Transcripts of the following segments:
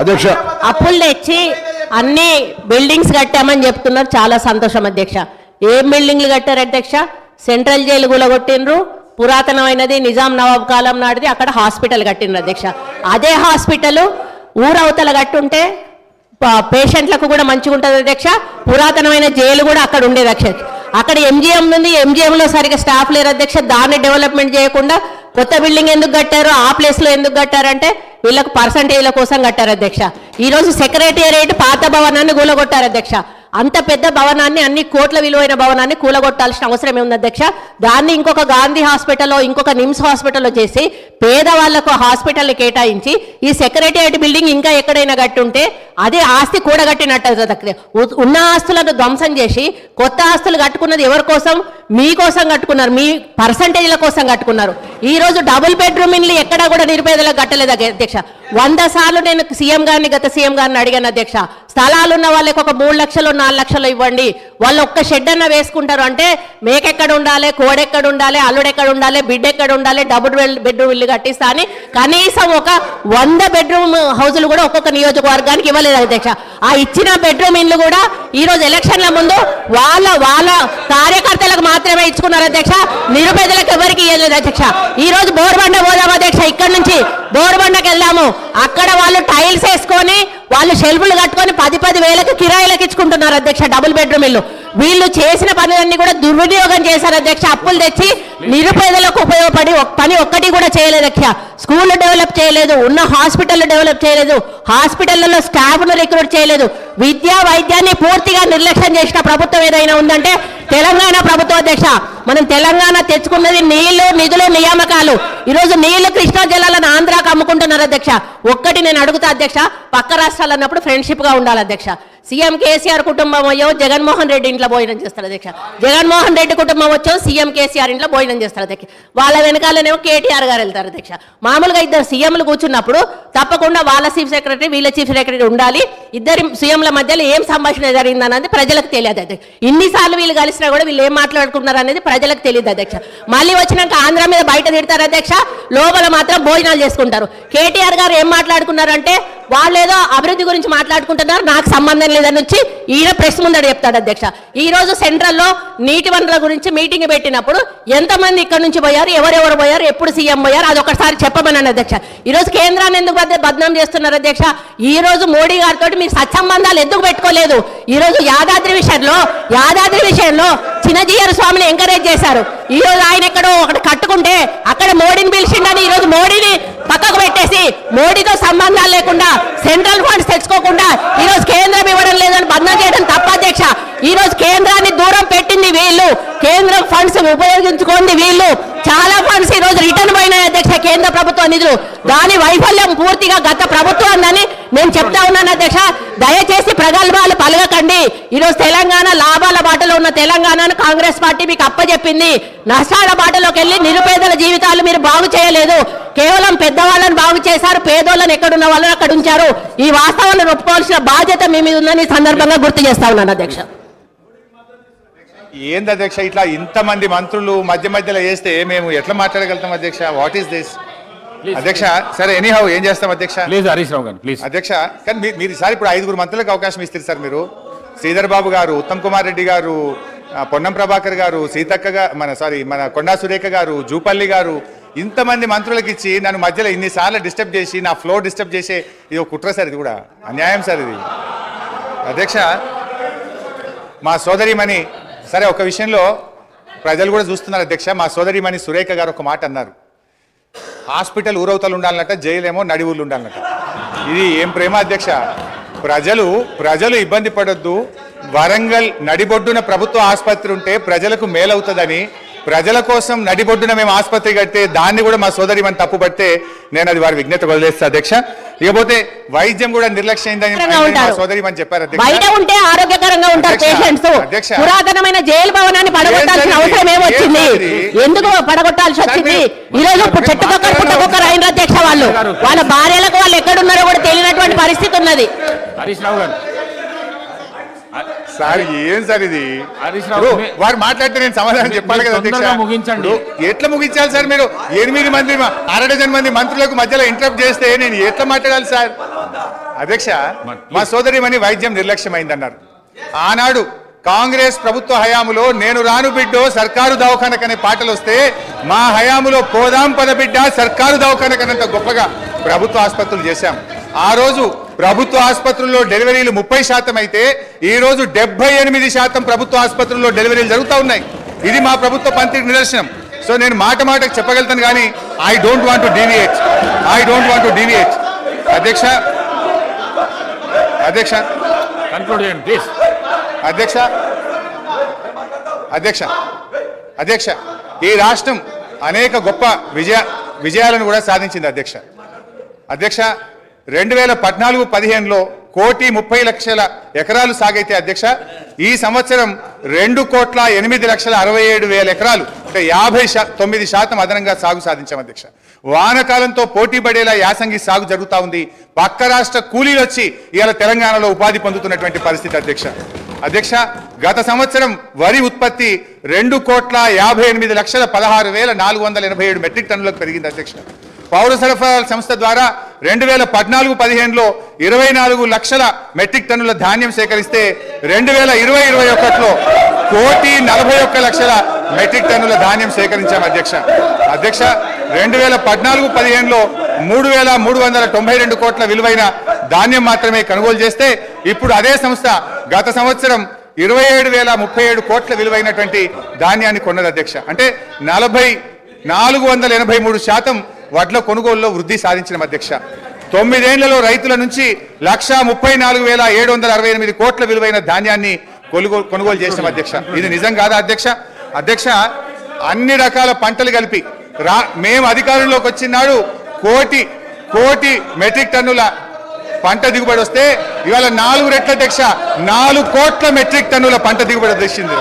అధ్యక్ష అప్పులు తెచ్చి అన్ని బిల్డింగ్స్ కట్టామని చెప్తున్నారు. చాలా సంతోషం అధ్యక్ష. ఏం బిల్డింగ్లు కట్టారు అధ్యక్ష? సెంట్రల్ జైలు కూలగొట్టిండ్రు, పురాతనమైనది నిజాం నవాబ్ కాలం నాటిది, అక్కడ హాస్పిటల్ కట్టిండ్రు అధ్యక్ష. అదే హాస్పిటల్ ఊరవతల కట్టుంటే పేషెంట్లకు కూడా మంచిగా ఉంటుంది అధ్యక్ష. పురాతనమైన జైలు కూడా అక్కడ ఉండేది అధ్యక్ష. అక్కడ ఎంజిఎం ఉంది, ఎంజిఎంలో సరిగ్గా స్టాఫ్ లేరు అధ్యక్ష. దాన్ని డెవలప్మెంట్ చేయకుండా కొత్త బిల్డింగ్ ఎందుకు కట్టారు, ఆ ప్లేస్లో ఎందుకు కట్టారంటే వీళ్ళకు పర్సంటేజ్ల కోసం కట్టారు అధ్యక్ష. ఈరోజు సెక్రటేరియట్ పాత భవనాన్ని కూలగొట్టారు అధ్యక్ష. అంత పెద్ద భవనాన్ని, అన్ని కోట్ల విలువైన భవనాన్ని కూలగొట్టాల్సిన అవసరం ఏముంది అధ్యక్ష? దాన్ని ఇంకొక గాంధీ హాస్పిటల్లో, ఇంకొక నిమ్స్ హాస్పిటల్లో చేసి పేదవాళ్లకు హాస్పిటల్ని కేటాయించి ఈ సెక్రటేరియట్ బిల్డింగ్ ఇంకా ఎక్కడైనా కట్టుంటే అదే ఆస్తి కూడగట్టినట్టు. ఉన్న ఆస్తులను ధ్వంసం చేసి కొత్త ఆస్తులు కట్టుకున్నది ఎవరి కోసం? మీకోసం కట్టుకున్నారు, మీ పర్సంటేజ్ల కోసం కట్టుకున్నారు. ఈ రోజు డబుల్ బెడ్రూమ్ ఇల్లు ఎక్కడా కూడా నిరుపేదలకు కట్టలేదు అధ్యక్ష. 100 సార్లు నేను సీఎం గారిని, గత సీఎం గారిని అడిగాను అధ్యక్ష. స్థలాలు ఉన్న వాళ్ళకి ఒక 3 లక్షలు 4 లక్షలు ఇవ్వండి, వాళ్ళు ఒక్క షెడ్ అన్న వేసుకుంటారు అంటే మేకెక్కడ ఉండాలి, కోడెక్కడ ఉండాలి, అల్లుడెక్కడ ఉండాలి, బిడ్డ ఎక్కడ ఉండాలి, డబుల్ బెడ్రూమ్ ఇల్లు కట్టిస్తా అని కనీసం ఒక 100 బెడ్రూమ్ హౌజులు కూడా ఒక్కొక్క నియోజకవర్గానికి ఇవ్వలేదు అధ్యక్ష. ఆ ఇచ్చిన బెడ్రూమ్ ఇల్లు కూడా ఈ రోజు ఎలక్షన్ల ముందు వాళ్ళ కార్యకర్తలకు మాత్రమే ఇచ్చుకున్నారు అధ్యక్ష. నిరుపేదలకు ఎవరికి ఇవ్వలేదు అధ్యక్ష. ఈ రోజు బోర్బండ పోదాం అధ్యక్ష, ఇక్కడ నుంచి బోర్బండకి వెళ్దాము. అక్కడ వాళ్ళు టైల్స్ వేసుకొని, వాళ్ళు షెల్ఫ్లు కట్టుకొని 10 వేలకు కిరాయిలకు ఇచ్చుకుంటున్నారు అధ్యక్ష డబుల్ బెడ్రూమ్ ఇల్లు. వీళ్ళు చేసిన పనులన్నీ కూడా దుర్వినియోగం చేశారు అధ్యక్ష. అప్పులు తెచ్చి నిరుపేదలకు ఉపయోగపడి పని ఒక్కటి కూడా చేయలేదు అధ్యక్ష. స్కూళ్ళు డెవలప్ చేయలేదు, ఉన్న హాస్పిటల్ డెవలప్ చేయలేదు, హాస్పిటళ్లలో స్టాఫ్ను రిక్రూట్ చేయలేదు, విద్యా వైద్యాన్ని పూర్తిగా నిర్లక్ష్యం చేసిన ప్రభుత్వం ఏదైనా ఉందంటే తెలంగాణ ప్రభుత్వం అధ్యక్ష. మనం తెలంగాణ తెచ్చుకున్నది నీళ్లు, నిధులు, నియామకాలు. ఈరోజు నీళ్లు కృష్ణా జలాలను ఆంధ్రాకు అమ్ముకుంటున్నారు అధ్యక్ష. ఒక్కటి నేను అడుగుతా అధ్యక్ష, పక్క రాష్ట్రాలు అన్నప్పుడు ఫ్రెండ్షిప్గా ఉండాలి అధ్యక్ష. సీఎం కేసీఆర్ కుటుంబం అయ్యో జగన్మోహన్ రెడ్డి ఇంట్లో భోజనం చేస్తారు అధ్యక్ష. జగన్మోహన్ రెడ్డి కుటుంబం వచ్చో సీఎం కేసీఆర్ ఇంట్లో భోజనం చేస్తారు అధ్యక్ష. వాళ్ళ వెనకాలనేమో కేటీఆర్ గారు వెళ్తారు అధ్యక్ష. మామూలుగా ఇద్దరు సీఎంలు కూర్చున్నప్పుడు తప్పకుండా వాళ్ళ చీఫ్ సెక్రటరీ, వీళ్ళ చీఫ్ సెక్రటరీ ఉండాలి. ఇద్దరు సీఎంల మధ్యలో ఏం సంభాషణ జరిగిందన్నది ప్రజలకు తెలియదు అధ్యక్ష. ఇన్నిసార్లు వీళ్ళు కలిసినా కూడా వీళ్ళు ఏం మాట్లాడుకున్నారు అనేది ప్రజలకు తెలియదు అధ్యక్ష. మళ్ళీ వచ్చినాక ఆంధ్ర మీద బయట తిడతారు అధ్యక్ష, లోపల మాత్రం భోజనాలు చేసుకుంటారు. కేటీఆర్ గారు ఏం మాట్లాడుకున్నారంటే వాళ్ళు ఏదో అభివృద్ధి గురించి మాట్లాడుకుంటున్నారు, నాకు సంబంధం లేదని వచ్చి ఈయన ప్రెస్ ముందర చెప్తాడు అధ్యక్ష. ఈ రోజు సెంట్రల్లో నీటి వనరుల గురించి మీటింగ్ పెట్టినప్పుడు ఎంతమంది ఇక్కడ నుంచి పోయారు, ఎవరెవరు పోయారు, ఎప్పుడు సీఎం పోయారు, అది ఒకసారి చెప్పమన్నాను అధ్యక్ష. ఈ రోజు కేంద్రాన్ని ఎందుకు బద్నాం చేస్తున్నారు అధ్యక్ష? ఈ రోజు మోడీ గారితో మీరు సత్సంబంధాలు ఎందుకు పెట్టుకోలేదు? ఈ రోజు యాదాద్రి విషయంలో చిన్నజీయర్ స్వామిని ఎంకరేజ్ చేశారు. ఈ రోజు ఆయన ఎక్కడో ఒకటి కట్టుకుంటే అక్కడ మోడీని పిలిచిండని ఈ రోజు మోడీని పక్కకు పెట్టేసి మోడీతో సంబంధాలు లేకుండా సెంట్రల్ ఫండ్స్ తెచ్చుకోకుండా ఈ రోజు కేంద్రం ఇవ్వడం లేదని బద్నాం చేయడం తప్ప అధ్యక్ష. ఈ రోజు కేంద్రాన్ని దూరం పెట్టింది వీళ్ళు, కేంద్రం ఫండ్స్ ఉపయోగించుకోండి వీళ్ళు. చాలా ఫండ్స్ ఈ రోజు రిటర్న్ పోయినాయి అధ్యక్ష, కేంద్ర ప్రభుత్వ నిధులు. దాని వైఫల్యం పూర్తిగా గత ప్రభుత్వాన్ని నేను చెప్తా ఉన్నాను అధ్యక్ష. దయచేసి ప్రగల్భాలు పలగకండి. ఈరోజు తెలంగాణ లాభాల బాటలో ఉన్న తెలంగాణను కాంగ్రెస్ పార్టీ మీకు అప్పచెప్పింది. నష్టాల బాటలోకి వెళ్ళి నిరుపేదల జీవితాలు మీరు బాగు చేయలేదు, కేవలం పెద్దవాళ్ళని బాగు చేశారు, పేదోళ్ళని ఎక్కడున్న వాళ్ళని అక్కడ ఉంచారు. ఈ వాస్తవాలను ఒప్పుకోవాల్సిన బాధ్యత మీ మీద ఉందని సందర్భంగా గుర్తు చేస్తా ఉన్నాను అధ్యక్ష. ఏంది అధ్యక్ష ఇట్లా ఇంతమంది మంత్రులు మధ్యలో చేస్తే మేము ఎట్లా మాట్లాడగలుగుతాం అధ్యక్ష? వాట్ ఈస్ దిస్ అధ్యక్ష? సరే ఎనీహౌ ఏం చేస్తాం అధ్యక్ష? ప్లీజ్ హరీష్ రావు గారు ప్లీజ్. అధ్యక్ష కానీ మీరు ఈసారి ఇప్పుడు 5 మంత్రులకు అవకాశం ఇస్తారు సార్. మీరు శ్రీధర్ బాబు గారు, ఉత్తమ్ కుమార్ రెడ్డి గారు, పొన్నం ప్రభాకర్ గారు, సీతక్క మన కొండా సురేఖ గారు, జూపల్లి గారు, ఇంతమంది మంత్రులకు ఇచ్చి నన్ను మధ్యలో ఇన్నిసార్లు డిస్టర్బ్ చేసి నా ఫ్లో డిస్టర్బ్ చేసే ఇది ఒక కుట్ర సార్. ఇది కూడా అన్యాయం సార్ ఇది అధ్యక్ష. మా సోదరిమణి సరే ఒక విషయంలో ప్రజలు కూడా చూస్తున్నారు అధ్యక్ష. మా సోదరిమణి సురేఖ గారు ఒక మాట అన్నారు, హాస్పిటల్ ఊరవతలు ఉండాలన్నట, జైలేమో నడి ఊళ్ళు ఉండాలన్నట. ఇది ఏం ప్రేమ అధ్యక్ష? ప్రజలు ఇబ్బంది పడొద్దు, వరంగల్ నడిబొడ్డున ప్రభుత్వ ఆసుపత్రి ఉంటే ప్రజలకు మేలవుతుందని, ప్రజల కోసం నడిబొడ్డున మేము ఆసుపత్రి కడితే దాన్ని కూడా మా సోదరిమని తప్పుపడితే నేను అది వారి విజ్ఞత వదిలేస్తా అధ్యక్ష. ఇకపోతే వైద్యం కూడా నిర్లక్ష్యమైందని సోదరిమని చెప్పారు బయట ఉంటే ఆరోగ్యకరంగా ఉంటారు పేషెంట్స్. పురాతనమైన జైలు భవనాన్ని పడగొట్టాల్సిన అవసరం ఏమొచ్చింది? ఎందుకు పడగొట్టాల్సి వచ్చింది? ఈ రోజు చెట్టుకొక్కరు పుట్టకొక్కరు అయిన అధ్యక్ష. వాళ్ళ భార్యలకు వాళ్ళు ఎక్కడున్నారో కూడా తెలియనటువంటి పరిస్థితి ఉన్నది. హరీష్ రావు గారు సార్ ఏం సార్ ఇది హరీష్ రావు, ఇప్పుడు వారు మాట్లాడితే నేను సమాధానం చెప్పాలి కదా అధ్యక్ష. తొందరగా ముగించండి. ఇప్పుడు ఎట్లా ముగించాలి సార్? మీరు 8 మంది 1/2 మంది మంత్రులకు మధ్యలో ఇంటరప్ట్ చేస్తే నేను ఎట్లా మాట్లాడాలి సార్? అధ్యక్ష, మా సోదరిమణి వైద్యం నిర్లక్ష్యమైందన్నారు. ఆనాడు కాంగ్రెస్ ప్రభుత్వ హయాములో నేను రాను బిడ్డో సర్కారు దవాఖానకనే పాటలు వస్తే మా హయాములో పోదాం పద బిడ్డ సర్కారు దవాఖానకనంత గొప్పగా ప్రభుత్వ ఆసుపత్రులు చేశాం. ఆ రోజు ప్రభుత్వ ఆసుపత్రుల్లో డెలివరీలు 30% అయితే ఈ రోజు 78% ప్రభుత్వ ఆసుపత్రుల్లో డెలివరీలు జరుగుతూ ఉన్నాయి. ఇది మా ప్రభుత్వ పంతికి నిదర్శనం. సో నేను మాటకు చెప్పగలుగుతాను కానీ I don't want to deviate. అధ్యక్ష కన్క్లూడ్ చేయండి ప్లీజ్. అధ్యక్ష ఈ రాష్ట్రం అనేక గొప్ప విజయాలను కూడా సాధించింది అధ్యక్ష. 2014-15లో 1,30,00,000 ఎకరాలు సాగైతే అధ్యక్ష ఈ సంవత్సరం 2,08,67,000 ఎకరాలు అంటే 59% అదనంగా సాగు సాధించాం అధ్యక్ష. వానకాలంతో పోటీ పడేలా యాసంగి సాగు జరుగుతూ ఉంది. పక్క రాష్ట్ర కూలీలు వచ్చి ఇవాళ తెలంగాణలో ఉపాధి పొందుతున్నటువంటి పరిస్థితి అధ్యక్ష. గత సంవత్సరం వరి ఉత్పత్తి 2,58,16,487 మెట్రిక్ టన్నులకు పెరిగింది అధ్యక్ష. పౌర సరఫరాల సంస్థ ద్వారా 2014-15లో 24 లక్షల మెట్రిక్ టన్నుల ధాన్యం సేకరిస్తే 2020-21లో 1,41,00,000 మెట్రిక్ టన్నుల ధాన్యం సేకరించాం అధ్యక్ష. 2014-15లో 3,392 కోట్ల విలువైన ధాన్యం మాత్రమే కొనుగోలు చేస్తే ఇప్పుడు అదే సంస్థ గత సంవత్సరం 27,037 కోట్ల విలువైనటువంటి ధాన్యాన్ని కొన్నది అధ్యక్ష. అంటే 483% వడ్ల కొనుగోలులో వృద్ధి సాధించిన అధ్యక్ష. 9 ఏళ్లలో రైతుల నుంచి 1,34,768 కోట్ల విలువైన ధాన్యాన్ని కొనుగోలు చేసిన అధ్యక్ష. ఇది నిజం కాదా అధ్యక్ష? అన్ని రకాల పంటలు కలిపి మేము అధికారంలోకి వచ్చినాడు కోటి మెట్రిక్ టన్నుల పంట దిగుబడి వస్తే ఇవాళ 4 రెట్ల అధ్యక్ష 4 కోట్ల మెట్రిక్ టన్నుల పంట దిగుబడి వచ్చింది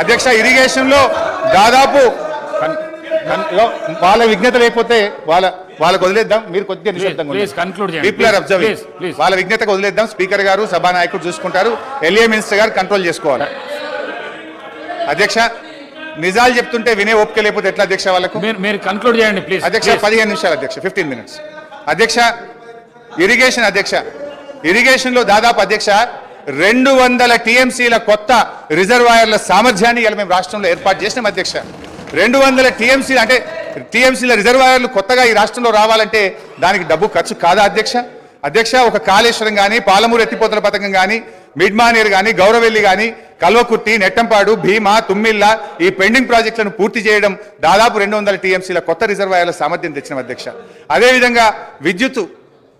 అధ్యక్ష. ఇరిగేషన్లో దాదాపు వాళ్ళ విజ్ఞత లేకపోతే వాళ్ళకు వదిలేద్దాం. మీరు కొద్దిగా నిశ్శబ్దంగా వాళ్ళ విజ్ఞతకు వదిలేద్దాం. స్పీకర్ గారు సభానాయకుడు చూసుకుంటారు. ఎల్ఏ మినిస్టర్ గారు కంట్రోల్ చేసుకోవాలి. అధ్యక్ష నిజాలు చెప్తుంటే వినే ఓపిక లేకపోతే ఎట్లా అధ్యక్ష? వాళ్ళకు మీరు కంక్లూడ్ చేయండి ప్లీజ్. అధ్యక్ష 15 నిమిషాలు అధ్యక్ష, 15 minutes అధ్యక్ష. ఇరిగేషన్ లో దాదాపు అధ్యక్ష 200 TMCల కొత్త రిజర్వాయర్ల సామర్థ్యాన్ని ఇలా మేము రాష్ట్రంలో ఏర్పాటు చేసినాం అధ్యక్ష. 200 TMC అంటే TMCల రిజర్వాయర్లు కొత్తగా ఈ రాష్ట్రంలో రావాలంటే దానికి డబ్బు ఖర్చు కాదా అధ్యక్ష? ఒక కాళేశ్వరం కానీ, పాలమూరు ఎత్తిపోతల పథకం కానీ, మిడ్మానేర్ కానీ, గౌరవెల్లి కానీ, కల్వకుర్తి, నెట్టంపాడు, భీమా, తుమ్మిళ్ళ ఈ పెండింగ్ ప్రాజెక్టులను పూర్తి చేయడం దాదాపు 200 TMCల కొత్త రిజర్వాయర్ల సామర్థ్యం తెచ్చిన అధ్యక్ష. అదేవిధంగా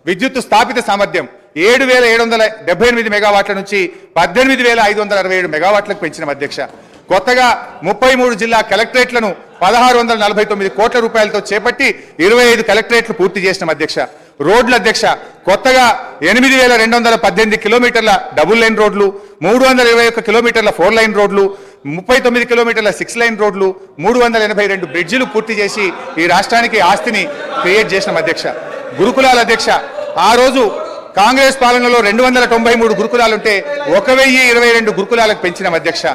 విద్యుత్ స్థాపిత సామర్థ్యం 7,778 మెగావాట్ల నుంచి 18,567 మెగావాట్లకు పెంచిన అధ్యక్ష. కొత్తగా 33 జిల్లా కలెక్టరేట్లను 1,649 కోట్ల రూపాయలతో చేపట్టి 25 కలెక్టరేట్లు పూర్తి చేసిన అధ్యక్ష. రోడ్ల అధ్యక్ష కొత్తగా 8,218 కిలోమీటర్ల డబుల్ లైన్ రోడ్లు, 321 కిలోమీటర్ల 4 లైన్ రోడ్లు, 39 కిలోమీటర్ల 6 లైన్ రోడ్లు, 382 బ్రిడ్జిలు పూర్తి చేసి ఈ రాష్ట్రానికి ఆస్తిని క్రియేట్ చేసిన అధ్యక్ష. గురుకులాల అధ్యక్ష ఆ రోజు కాంగ్రెస్ పాలనలో 293 గురుకులాలుంటే 1,022 గురుకులాలకు పెంచిన అధ్యక్ష.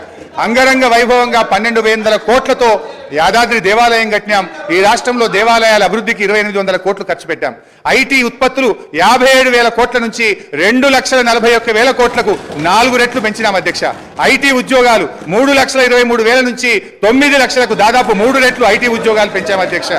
అంగరంగ వైభవంగా 12,000 కోట్లతో యాదాద్రి దేవాలయం కట్టినాం. ఈ రాష్ట్రంలో దేవాలయాల అభివృద్ధికి 2,800 కోట్లు ఖర్చు పెట్టాం. ఐటీ ఉత్పత్తులు 57,000 కోట్ల నుంచి 2,41,000 కోట్లకు 4 రెట్లు పెంచినాం అధ్యక్ష. ఐటీ ఉద్యోగాలు 3,23,000 నుంచి 9 లక్షలకు దాదాపు 3 రెట్లు ఐటీ ఉద్యోగాలు పెంచాం అధ్యక్ష.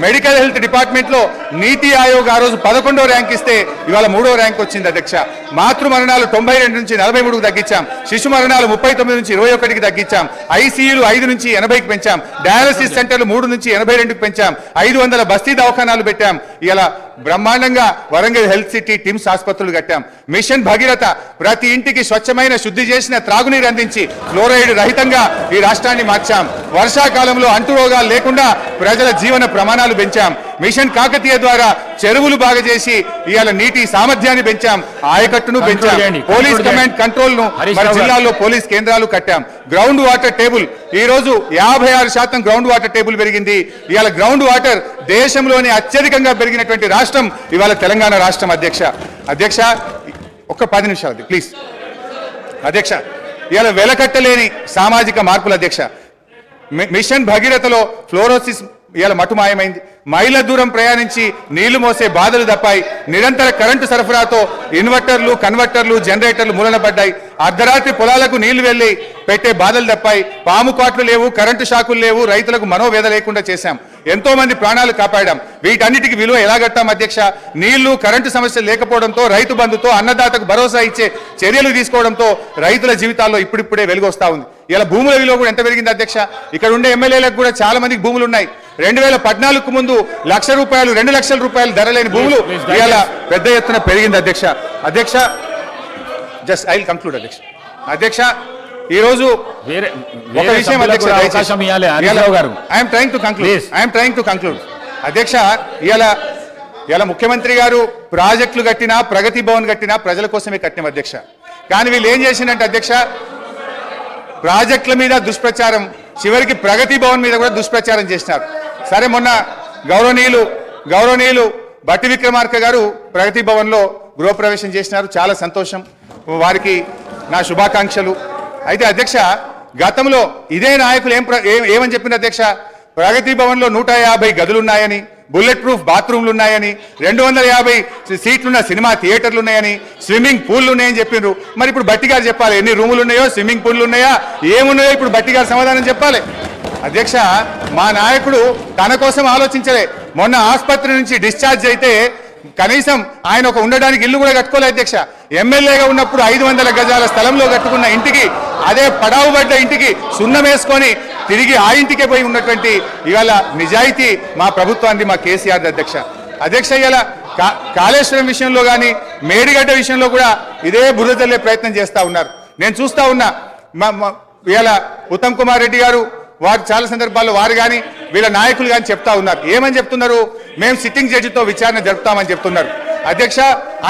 మెడికల్ హెల్త్ డిపార్ట్మెంట్ లో నీతి ఆయోగ్ ఆ రోజు 11వ ర్యాంక్ ఇస్తే ఇవాళ 3వ ర్యాంక్ వచ్చింది అధ్యక్ష. మాతృ మరణాలు 92 నుంచి 43కు తగ్గించాం. శిశు మరణాలు 39 నుంచి 21కి తగ్గించాం. ఐసీయూలు 5 నుంచి 80కి పెంచాం. డయాలసిస్ సెంటర్లు 3 నుంచి 82కి పెంచాం. 500 బస్తీ దవాఖానాలు పెట్టాం. ఇలా బ్రహ్మాండంగా వరంగల్ హెల్త్ సిటీ టిమ్స్ ఆసుపత్రులు కట్టాం. మిషన్ భగీరథ ప్రతి ఇంటికి స్వచ్ఛమైన శుద్ధి చేసిన త్రాగునీరు అందించి ఫ్లోరైడ్ రహితంగా ఈ రాష్ట్రాన్ని మార్చాం. వర్షాకాలంలో అంటురోగాలు లేకుండా ప్రజల జీవన ప్రమాణాలు పెంచాం. మిషన్ కాకతీయ ద్వారా చెరువులు బాగా చేసి ఇవాళ నీటి సామర్థ్యాన్ని పెంచాం. ఆయకట్టును పెంచాం. పోలీస్ కమాండ్ కంట్రోల్ ను మన జిల్లాల్లో పోలీస్ కేంద్రాలు కట్టాం. గ్రౌండ్ వాటర్ టేబుల్ ఈ రోజు 56% గ్రౌండ్ వాటర్ టేబుల్ పెరిగింది. ఇవాళ గ్రౌండ్ వాటర్ దేశంలోనే అత్యధికంగా పెరిగినటువంటి రాష్ట్రం ఇవాళ తెలంగాణ రాష్ట్రం అధ్యక్ష. ఒక 10 నిమిషాలు ప్లీజ్. అధ్యక్ష ఇలా వెలకట్టలేని సామాజిక మార్పులు అధ్యక్ష. మిషన్ భగీరథలో ఫ్లోరోసిస్ ఇలా మటుమాయమైంది. మైళ్ళ దూరం ప్రయాణించి నీళ్లు మోసే బాధలు తప్పాయి. నిరంతర కరెంటు సరఫరాతో ఇన్వర్టర్లు, కన్వర్టర్లు, జనరేటర్లు మూలన పడ్డాయి. అర్ధరాత్రి పొలాలకు నీళ్లు వెళ్లి పెట్టే బాధలు తప్పాయి. పాము కాట్లు లేవు, కరెంటు షాకులు లేవు. రైతులకు మనోవేద లేకుండా చేశాం. ఎంతో మంది ప్రాణాలు కాపాడాం. వీటన్నిటికీ విలువ ఎలా కట్టాం అధ్యక్ష? నీళ్లు, కరెంటు సమస్యలు లేకపోవడంతో, రైతు బంధుతో, అన్నదాతకు భరోసా ఇచ్చే చర్యలు తీసుకోవడంతో రైతుల జీవితాల్లో ఇప్పుడిప్పుడే వెలుగొస్తా ఉంది. ఇలా భూముల విలువ కూడా ఎంత పెరిగింది అధ్యక్ష? ఇక్కడ ఉండే ఎమ్మెల్యేలకు కూడా చాలా మందికి భూములు ఉన్నాయి. 2014కు ముందు ₹1,00,000, 2,00,000 ధర లేని భూములు ఇవాళ పెద్ద ఎత్తున పెరిగింది అధ్యక్ష. అధ్యక్ష జస్ట్ ఐ విల్ కంక్లూడ్ అధ్యక్ష. అధ్యక్ష ఈరోజు ఒక విషయం అధ్యక్ష, ఐఎమ్ ట్రైంగ్ టు కంక్లూడ్ అధ్యక్ష. ఇలా ముఖ్యమంత్రి గారు ప్రాజెక్టులు కట్టినా, ప్రగతి భవన్ కట్టినా ప్రజల కోసమే కట్టిన అధ్యక్ష. కానీ వీళ్ళు ఏం చేసిందంటే అధ్యక్ష, ప్రాజెక్టుల మీద దుష్ప్రచారం, చివరికి ప్రగతి భవన్ మీద కూడా దుష్ప్రచారం చేసినారు. సరే, మొన్న గౌరవనీయులు బట్టి విక్రమార్క గారు ప్రగతి భవన్లో గృహప్రవేశం చేసినారు. చాలా సంతోషం, వారికి నా శుభాకాంక్షలు. అయితే అధ్యక్ష, గతంలో ఇదే నాయకులు ఏమని చెప్పింది అధ్యక్ష? ప్రగతి భవన్లో 150 గదులున్నాయని, బుల్లెట్ ప్రూఫ్ బాత్రూమ్లు ఉన్నాయని, 250 సీట్లున్న సినిమా థియేటర్లు ఉన్నాయని, స్విమ్మింగ్ పూల్లు ఉన్నాయని చెప్పిండ్రు. మరి ఇప్పుడు బట్టి గారు చెప్పాలి ఎన్ని రూములు ఉన్నాయో, స్విమ్మింగ్ పూల్లు ఉన్నాయా, ఏమున్నాయో ఇప్పుడు బట్టి గారు సమాధానం చెప్పాలి. అధ్యక్ష, మా నాయకుడు తన కోసం ఆలోచించలే. మొన్న ఆసుపత్రి నుంచి డిశ్చార్జ్ అయితే కనీసం ఆయన ఒక ఉండడానికి ఇల్లు కూడా కట్టుకోలే అధ్యక్ష. ఎమ్మెల్యేగా ఉన్నప్పుడు 500 గజాల స్థలంలో కట్టుకున్న ఇంటికి, అదే పడావుబడ్డ ఇంటికి సున్నం వేసుకొని తిరిగి ఆ ఇంటికే పోయి ఉన్నటువంటి ఇవాళ నిజాయితీ మా ప్రభుత్వాన్ని, మా కేసీఆర్ అధ్యక్ష. అధ్యక్ష, ఇలా కాళేశ్వరం విషయంలో కానీ, మేడిగడ్డ విషయంలో కూడా ఇదే బురద చల్లే ప్రయత్నం చేస్తూ ఉన్నారు. నేను చూస్తూ ఉన్నా. ఇవాళ ఉత్తమ్ కుమార్ రెడ్డి గారు వారు చాలా సందర్భాల్లో వారు కానీ వీళ్ళ నాయకులు కానీ చెప్తా ఉన్నారు. ఏమని చెప్తున్నారు? మేము సిట్టింగ్ జడ్జితో విచారణ జరుపుతామని చెప్తున్నారు. అధ్యక్ష,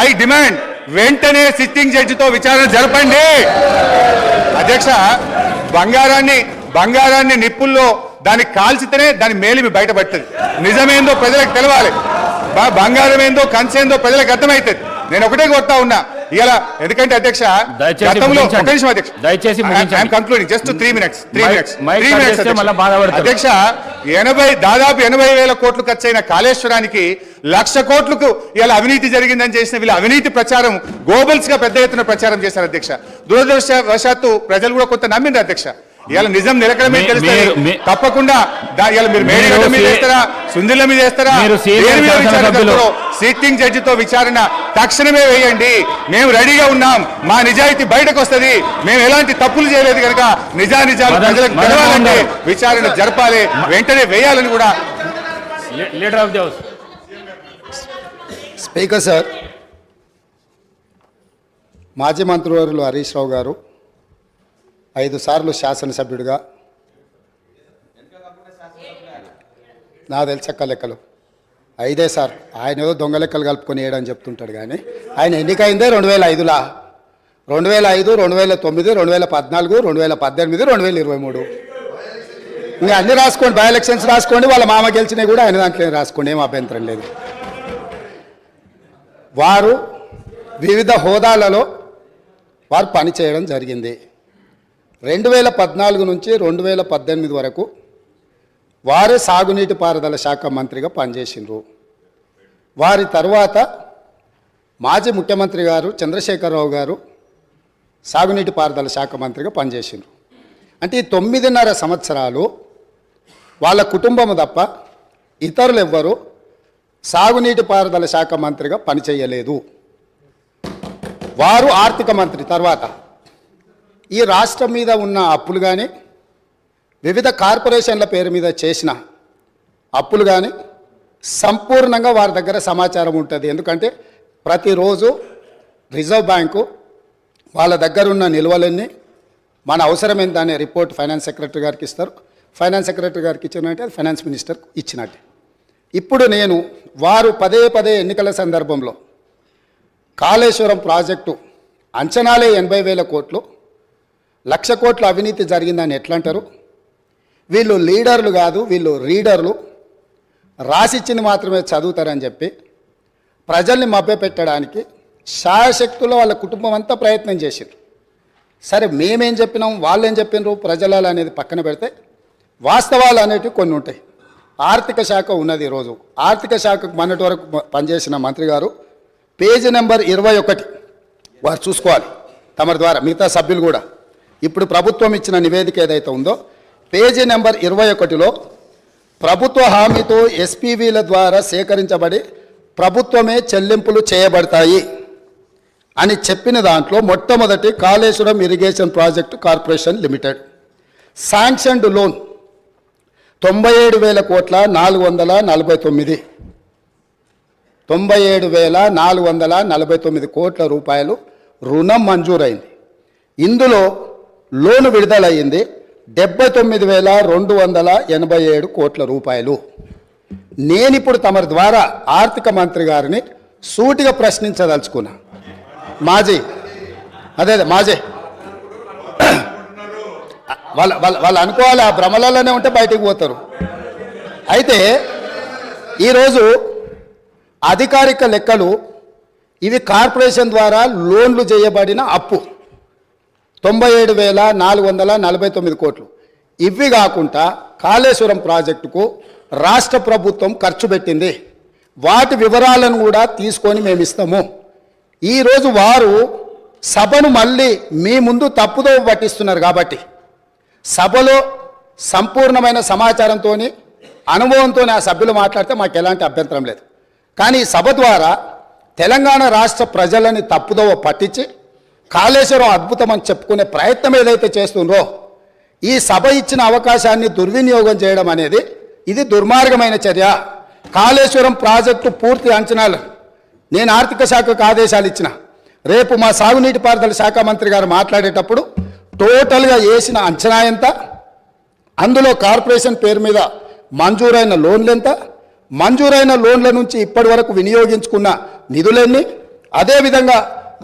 ఐ డిమాండ్ వెంటనే సిట్టింగ్ జడ్జితో విచారణ జరపండి. అధ్యక్ష, బంగారాన్ని నిప్పుల్లో దాన్ని కాల్చితేనే దాని మేలిమి బయటపడుతుంది. నిజమేందో ప్రజలకు తెలవాలి, బంగారం ఏందో కంచేందో ప్రజలకు అర్థమవుతుంది. నేను ఒకటే కొడతా ఉన్నా ఇలా, ఎందుకంటే అధ్యక్ష గతంలో ఒక నిమిషం అధ్యక్ష, దయచేసి జస్ట్ 3 minutes అధ్యక్ష. దాదాపు 80,000 కోట్లు ఖర్చైన కాళేశ్వరానికి 1,00,000 కోట్లకు ఇలా అవినీతి జరిగిందని చేసిన వీళ్ళ అవినీతి ప్రచారం గోబల్స్ గా పెద్ద ఎత్తున ప్రచారం చేశారు అధ్యక్ష. దురదృష్టవశాత్తు ప్రజలు కూడా కొంత నమ్మింది అధ్యక్ష. ఇలా నిజం నిలకడమే తెలుస్తుంది. తప్పకుండా మీరు మేడిగడ్డ మీద వేస్తారా, సుందిళ్ళ మీద వేస్తారా, సిట్టింగ్ జడ్జితో విచారణ తక్షణమే వేయండి. మేము రెడీగా ఉన్నాం. మా నిజాయితీ బయటకు వస్తుంది. మేము ఎలాంటి తప్పులు చేయలేదు కనుక నిజాలు ప్రజలకు తెలవాలంటే విచారణ జరపాలి, వెంటనే వేయాలని కూడా. Leader of the house speaker sir, మాజీ మంత్రివర్యులు హరీష్ రావు గారు 5 సార్లు శాసనసభ్యుడిగా, నాకు తెలిసక్క లెక్కలు 5 సార్లు. ఆయన ఏదో దొంగ లెక్కలు కలుపుకొని వేయడని చెప్తుంటాడు. కానీ ఆయన ఎన్నికైందే 2005లో, 2005, 2009, 2014, 2018, 2023. ఇంకా అన్ని రాసుకోండి, బై ఎలక్షన్స్ రాసుకోండి, వాళ్ళ మామ గెలిచినవి కూడా ఆయన దాంట్లో రాసుకోండి, ఏం అభ్యంతరం లేదు. వారు వివిధ హోదాలలో వారు పనిచేయడం జరిగింది. 2014 నుంచి 2018 వరకు వారే సాగునీటి పారుదల శాఖ మంత్రిగా పనిచేసిండ్రు. వారి తర్వాత మాజీ ముఖ్యమంత్రి గారు చంద్రశేఖరరావు గారు సాగునీటి పారుదల శాఖ మంత్రిగా పనిచేసిండ్రు. అంటే ఈ 9.5 సంవత్సరాలు వాళ్ళ కుటుంబం తప్ప ఇతరులు ఎవ్వరూ సాగునీటి పారుదల శాఖ మంత్రిగా పనిచేయలేదు. వారు ఆర్థిక మంత్రి తర్వాత ఈ రాష్ట్రం మీద ఉన్న అప్పులు కానీ, వివిధ కార్పొరేషన్ల పేరు మీద చేసిన అప్పులు కానీ సంపూర్ణంగా వారి దగ్గర సమాచారం ఉంటుంది. ఎందుకంటే ప్రతిరోజు రిజర్వ్ బ్యాంకు వాళ్ళ దగ్గర ఉన్న నిల్వలన్నీ మన అవసరమైన దాని రిపోర్ట్ ఫైనాన్స్ సెక్రటరీ గారికి ఇస్తారు. ఫైనాన్స్ సెక్రటరీ గారికి ఇచ్చినట్టే అది ఫైనాన్స్ మినిస్టర్కి ఇచ్చినట్టే. ఇప్పుడు నేను వారు పదే ఎన్నికల సందర్భంలో కాళేశ్వరం ప్రాజెక్టు అంచనాలే 80,000 కోట్లు, 1,00,000 కోట్ల అవినీతి జరిగిందని ఎట్లా అంటారు? వీళ్ళు లీడర్లు కాదు, వీళ్ళు రీడర్లు, రాసిచ్చింది మాత్రమే చదువుతారని చెప్పి ప్రజల్ని మభ్యపెట్టడానికి శాయశక్తుల్లో వాళ్ళ కుటుంబం అంతా ప్రయత్నం చేశారు. సరే మేమేం చెప్పినాం వాళ్ళేం చెప్పినారు ప్రజల అనేది పక్కన పెడితే వాస్తవాలు అనేటివి కొన్ని ఉంటాయి. ఆర్థిక శాఖ ఉన్నది ఈరోజు. ఆర్థిక శాఖకు మొన్నటి వరకు పనిచేసిన మంత్రి గారు పేజీ నెంబర్ 21 వారు చూసుకోవాలి తమ ద్వారా, మిగతా సభ్యులు కూడా. ఇప్పుడు ప్రభుత్వం ఇచ్చిన నివేదిక ఏదైతే ఉందో పేజీ నెంబర్ 21లో ప్రభుత్వ హామీతో ఎస్పీవీల ద్వారా సేకరించబడి ప్రభుత్వమే చెల్లింపులు చేయబడతాయి అని చెప్పిన దాంట్లో మొట్టమొదటి Kaleshwaram irrigation project corporation limited sanctioned loan 97,449 97,449 కోట్ల రూపాయలు రుణం మంజూరైంది. ఇందులో లోను విడుదలయ్యింది 79,287 కోట్ల రూపాయలు. నేనిప్పుడు తమ ద్వారా ఆర్థిక మంత్రి గారిని సూటిగా ప్రశ్నించదలుచుకున్నా. మాజీ వాళ్ళు అనుకోవాలి, ఆ భ్రమలలోనే ఉంటే బయటికి పోతారు. అయితే ఈరోజు అధికారిక లెక్కలు ఇవి కార్పొరేషన్ ద్వారా లోన్లు చేయబడిన అప్పు 97,449 కోట్లు. ఇవి కాకుండా కాళేశ్వరం ప్రాజెక్టుకు రాష్ట్ర ప్రభుత్వం ఖర్చు పెట్టింది. వాటి వివరాలను కూడా తీసుకొని మేము ఇస్తాము. ఈరోజు వారు సభను మళ్ళీ మీ ముందు తప్పుదో పట్టిస్తున్నారు కాబట్టి సభలో సంపూర్ణమైన సమాచారంతో అనుభవంతో ఆ సభ్యులు మాట్లాడితే మాకు ఎలాంటి అభ్యంతరం లేదు. కానీ సభ ద్వారా తెలంగాణ రాష్ట్ర ప్రజలని తప్పుదోవ పట్టించి కాళేశ్వరం అద్భుతం అని చెప్పుకునే ప్రయత్నం ఏదైతే చేస్తుండ్రో, ఈ సభ ఇచ్చిన అవకాశాన్ని దుర్వినియోగం చేయడం అనేది ఇది దుర్మార్గమైన చర్య. కాళేశ్వరం ప్రాజెక్టు పూర్తి అంచనాలు నేను ఆర్థిక శాఖకు ఆదేశాలు ఇచ్చిన. రేపు మా సాగునీటి పారుదల శాఖ మంత్రి గారు మాట్లాడేటప్పుడు టోటల్గా వేసిన అంచనా ఎంత, అందులో కార్పొరేషన్ పేరు మీద మంజూరైన లోన్లు ఎంత, మంజూరైన లోన్ల నుంచి ఇప్పటి వరకు వినియోగించుకున్న నిధులెన్ని, అదేవిధంగా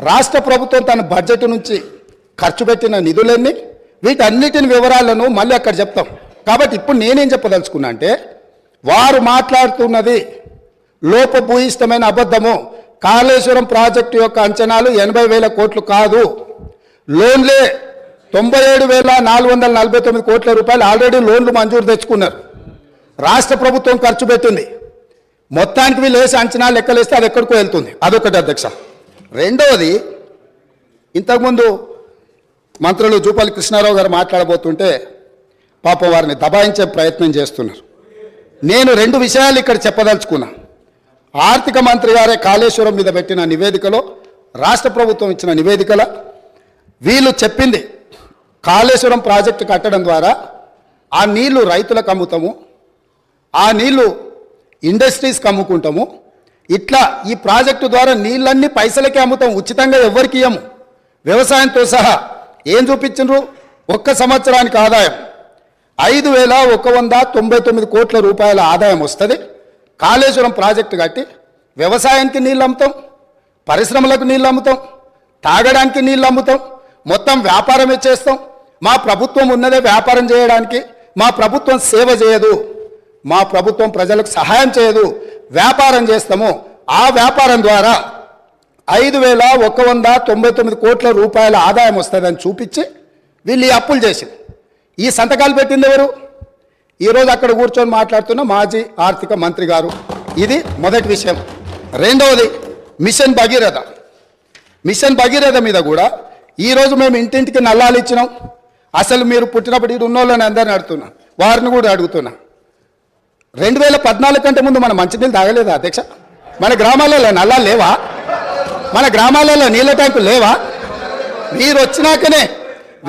రాష్ట్ర ప్రభుత్వం తన బడ్జెట్ నుంచి ఖర్చు పెట్టిన నిధులెన్ని, వీటన్నిటిని వివరాలను మళ్ళీ అక్కడ చెప్తాం. కాబట్టి ఇప్పుడు నేనేం చెప్పదలుచుకున్నా అంటే వారు మాట్లాడుతున్నది లోపభూయిష్టమైన అబద్ధము. కాళేశ్వరం ప్రాజెక్టు యొక్క అంచనాలు 80,000 కోట్లు కాదు, లోన్లే 97,449 కోట్ల రూపాయలు ఆల్రెడీ లోన్లు మంజూరు తెచ్చుకున్నారు. రాష్ట్ర ప్రభుత్వం ఖర్చు పెట్టింది. మొత్తానికి వీళ్ళు వేసి అంచనా లెక్కలేస్తే అది ఎక్కడికో వెళ్తుంది. అదొకటి అధ్యక్ష. రెండవది, ఇంతకుముందు మంత్రులు జూపల్లి కృష్ణారావు గారు మాట్లాడబోతుంటే పాపం వారిని దబాయించే ప్రయత్నం చేస్తున్నారు. నేను 2 విషయాలు ఇక్కడ చెప్పదలుచుకున్నా. ఆర్థిక మంత్రి గారే కాళేశ్వరం మీద పెట్టిన నివేదికలో, రాష్ట్ర ప్రభుత్వం ఇచ్చిన నివేదికలో వీళ్ళు చెప్పింది కాళేశ్వరం ప్రాజెక్టు కట్టడం ద్వారా ఆ నీళ్లు రైతులకు అమ్ముతాము, ఆ నీళ్లు ఇండస్ట్రీస్కి అమ్ముకుంటాము, ఇట్లా ఈ ప్రాజెక్టు ద్వారా నీళ్ళన్నీ పైసలకే అమ్ముతాం, ఉచితంగా ఎవరికి ఇయ్యము. వ్యవసాయంతో సహా ఏం చూపించరు? ఒక్క సంవత్సరానికి ఆదాయం 5,199 కోట్ల రూపాయల ఆదాయం వస్తుంది. కాళేశ్వరం ప్రాజెక్టు కట్టి వ్యవసాయానికి నీళ్ళు అమ్ముతాం, పరిశ్రమలకు నీళ్ళు అమ్ముతాం, తాగడానికి నీళ్ళు అమ్ముతాం, మొత్తం వ్యాపారమే చేస్తాం. మా ప్రభుత్వం ఉన్నదే వ్యాపారం చేయడానికి. మా ప్రభుత్వం సేవ చేయదు, మా ప్రభుత్వం ప్రజలకు సహాయం చేయదు, వ్యాపారం చేస్తాము. ఆ వ్యాపారం ద్వారా 5,199 కోట్ల రూపాయల ఆదాయం వస్తుందని చూపించి వీళ్ళు ఈ అప్పులు చేసింది. ఈ సంతకాలు పెట్టింది ఎవరు? ఈరోజు అక్కడ కూర్చొని మాట్లాడుతున్న మాజీ ఆర్థిక మంత్రి గారు. ఇది మొదటి విషయం. రెండవది, మిషన్ భగీరథ. మిషన్ భగీరథ మీద కూడా ఈరోజు మేము ఇంటింటికి నల్లాలు ఇచ్చినాం. అసలు మీరు పుట్టినప్పుడు ఇది ఉన్నోళ్ళని అందరిని అడుగుతున్నా, వారిని కూడా అడుగుతున్నా. 2014 కంటే ముందు మన మంచినీళ్ళు తాగలేదా అధ్యక్ష? మన గ్రామాలలో నల్లాలు లేవా? మన గ్రామాలలో నీళ్ళ ట్యాంకులు లేవా?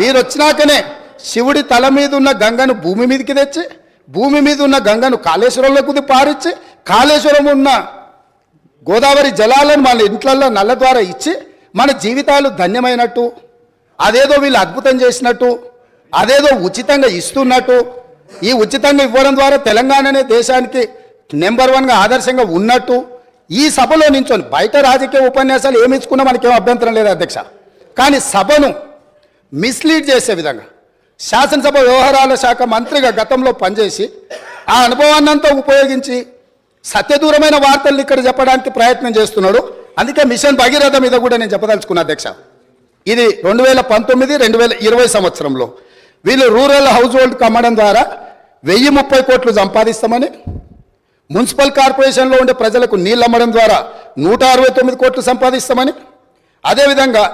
వీరొచ్చినాకనే శివుడి తల మీద ఉన్న గంగను భూమి మీదకి తెచ్చి, భూమి మీద ఉన్న గంగను కాళేశ్వరంలోకి పారిచ్చి, కాళేశ్వరం ఉన్న గోదావరి జలాలను మన ఇంట్లల్లో నల్ల ద్వారా ఇచ్చి మన జీవితాలు ధన్యమైనట్టు, అదేదో వీళ్ళు అద్భుతం చేసినట్టు, అదేదో ఉచితంగా ఇస్తున్నట్టు, ఈ ఉచితంగా ఇవ్వడం ద్వారా తెలంగాణనే దేశానికి నెంబర్ 1గా ఆదర్శంగా ఉన్నట్టు ఈ సభలో నించొని, బయట రాజకీయ ఉపన్యాసాలు ఏమి ఇచ్చుకున్నా మనకేం అభ్యంతరం లేదు అధ్యక్ష. కానీ సభను మిస్లీడ్ చేసే విధంగా శాసనసభ వ్యవహారాల శాఖ మంత్రిగా గతంలో పనిచేసి ఆ అనుభవాన్నంతా ఉపయోగించి సత్యదూరమైన వార్తలు ఇక్కడ చెప్పడానికి ప్రయత్నం చేస్తున్నాడు. అందుకే మిషన్ భగీరథ మీద కూడా నేను చెప్పదలుచుకున్నా అధ్యక్ష. ఇది 2019, 2020 సంవత్సరంలో వీళ్ళు రూరల్ హౌస్ హోల్డ్కి అమ్మడం ద్వారా 1030 కోట్లు సంపాదిస్తామని, మున్సిపల్ కార్పొరేషన్లో ఉండే ప్రజలకు నీళ్ళు అమ్మడం ద్వారా 169 కోట్లు సంపాదిస్తామని, అదేవిధంగా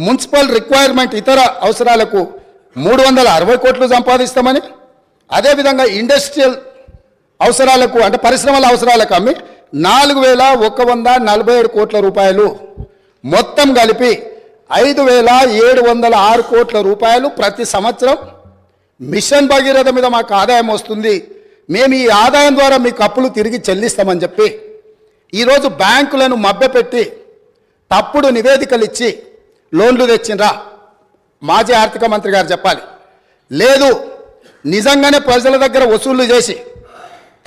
మున్సిపల్ రిక్వైర్మెంట్ ఇతర అవసరాలకు 360 కోట్లు సంపాదిస్తామని, అదేవిధంగా ఇండస్ట్రియల్ అవసరాలకు అంటే పరిశ్రమల అవసరాలకు అమ్మి 4147 కోట్ల రూపాయలు, మొత్తం కలిపి 5706 కోట్ల రూపాయలు ప్రతి సంవత్సరం మిషన్ భగీరథ మీద మాకు ఆదాయం వస్తుంది, మేము ఈ ఆదాయం ద్వారా మీకు అప్పులు తిరిగి చెల్లిస్తామని చెప్పి ఈరోజు బ్యాంకులను మభ్యపెట్టి తప్పుడు నివేదికలు ఇచ్చి లోన్లు తెచ్చిండ్రా? మాజీ ఆర్థిక మంత్రి గారు చెప్పాలి. లేదు, నిజంగానే ప్రజల దగ్గర వసూళ్లు చేసి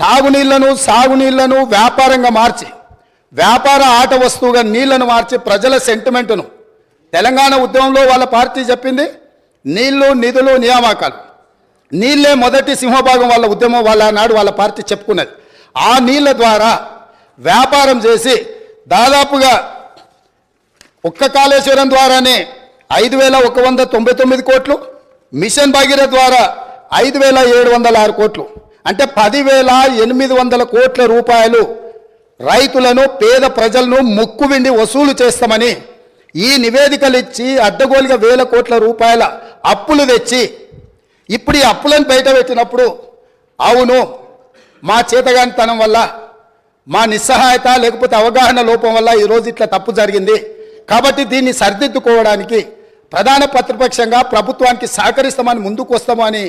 తాగునీళ్లను సాగునీళ్లను వ్యాపారంగా మార్చి వ్యాపార ఆట వస్తువుగా నీళ్లను మార్చి ప్రజల సెంటిమెంటును, తెలంగాణ ఉద్యమంలో వాళ్ళ పార్టీ చెప్పింది నీళ్లు నిధులు నియామకాలు, నీళ్లే మొదటి సింహభాగం వాళ్ళ ఉద్యమం, వాళ్ళ నాడు వాళ్ళ పార్టీ చెప్పుకున్నది. ఆ నీళ్ల ద్వారా వ్యాపారం చేసి దాదాపుగా ఒక్క కాళేశ్వరం ద్వారానే 5199 కోట్లు, మిషన్ భగీరథ ద్వారా 5706 కోట్లు, అంటే 10,800 కోట్ల రూపాయలు రైతులను పేద ప్రజలను ముక్కువిండి వసూలు చేస్తామని ఈ నివేదికలు ఇచ్చి అడ్డగోలుగా 1000 కోట్ల రూపాయల అప్పులు తెచ్చి ఇప్పుడు ఈ అప్పులను బయట పెట్టినప్పుడు అవును మా చేతగానితనం వల్ల, మా నిస్సహాయత లేకపోతే అవగాహన లోపం వల్ల ఈరోజు ఇట్లా తప్పు జరిగింది, కాబట్టి దీన్ని సరిదిద్దుకోవడానికి ప్రధాన ప్రతిపక్షంగా ప్రభుత్వానికి సహకరిస్తామని ముందుకు వస్తామని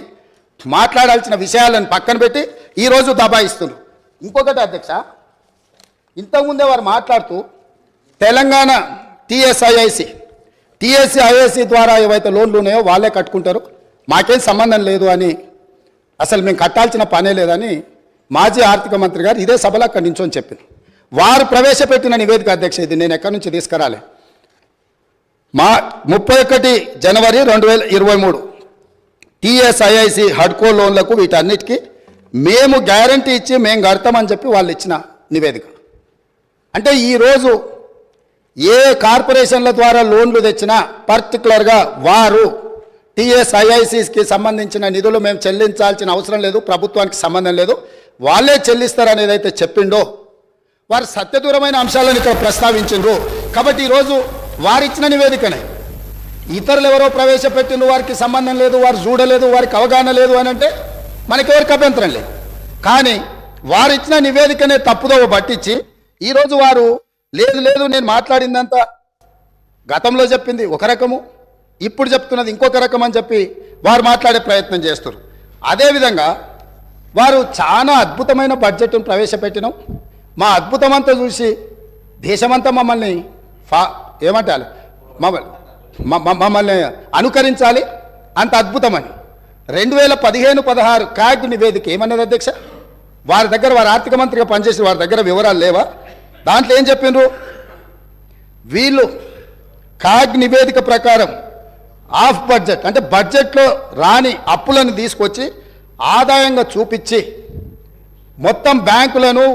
మాట్లాడాల్సిన విషయాలను పక్కన పెట్టి ఈరోజు దబాయిస్తున్నారు. ఇంకొకటి అధ్యక్ష, ఇంతకుముందే వారు మాట్లాడుతూ తెలంగాణ టీఎస్ఐఐసి ద్వారా ఏవైతే లోన్లు ఉన్నాయో వాళ్ళే కట్టుకుంటారు, మాకేం సంబంధం లేదు అని, అసలు మేము కట్టాల్సిన పనే లేదని మాజీ ఆర్థిక మంత్రి గారు ఇదే సభలో అక్కడి నుంచొని చెప్పింది. వారు ప్రవేశపెట్టిన నివేదిక అధ్యక్ష, ఇది నేను ఎక్కడి నుంచి తీసుకురాలే. 31 జనవరి 2023 టీఎస్ఐఐసి హడ్కో లోన్లకు వీటన్నిటికీ మేము గ్యారంటీ ఇచ్చి మేము కడతామని చెప్పి వాళ్ళు ఇచ్చిన నివేదిక. అంటే ఈరోజు ఏ కార్పొరేషన్ల ద్వారా లోన్లు తెచ్చినా పర్టికులర్గా వారు టీఎస్ఐఐసికి సంబంధించిన నిధులు మేము చెల్లించాల్సిన అవసరం లేదు, ప్రభుత్వానికి సంబంధం లేదు, వాళ్ళే చెల్లిస్తారనేది అయితే చెప్పిండో వారు సత్యదూరమైన అంశాలను ఇక్కడ ప్రస్తావించిండ్రు. కాబట్టి ఈరోజు వారిచ్చిన నివేదికనే ఇతరులు ఎవరో ప్రవేశపెట్టిండ్రు, వారికి సంబంధం లేదు, వారు చూడలేదు, వారికి అవగాహన లేదు అని అంటే మనకెవరికి అభ్యంతరం లేదు. కానీ వారిచ్చిన నివేదికనే తప్పుదోవ పట్టించి ఈరోజు వారు లేదు లేదు నేను మాట్లాడిందంతా గతంలో చెప్పింది ఒక రకము, ఇప్పుడు చెప్తున్నది ఇంకొక రకం అని చెప్పి వారు మాట్లాడే ప్రయత్నం చేస్తారు. అదేవిధంగా వారు చాలా అద్భుతమైన బడ్జెట్ను ప్రవేశపెట్టినాం, మా అద్భుతమంతా చూసి దేశమంతా మమ్మల్ని ఏమంటారు మమ్మల్ని అనుకరించాలి, అంత అద్భుతమని 2015-16 క్యాగ్ నివేదిక ఏమన్నది అధ్యక్ష? వారి దగ్గర వారి ఆర్థిక మంత్రిగా పనిచేసి వారి దగ్గర వివరాలు లేవా? దాంట్లో ఏం చెప్పిండ్రు? వీళ్ళు క్యాగ్ నివేదిక ప్రకారం ఆఫ్ బడ్జెట్ అంటే బడ్జెట్లో రాని అప్పులను తీసుకొచ్చి ఆదాయంగా చూపించి మొత్తం బ్యాంకులను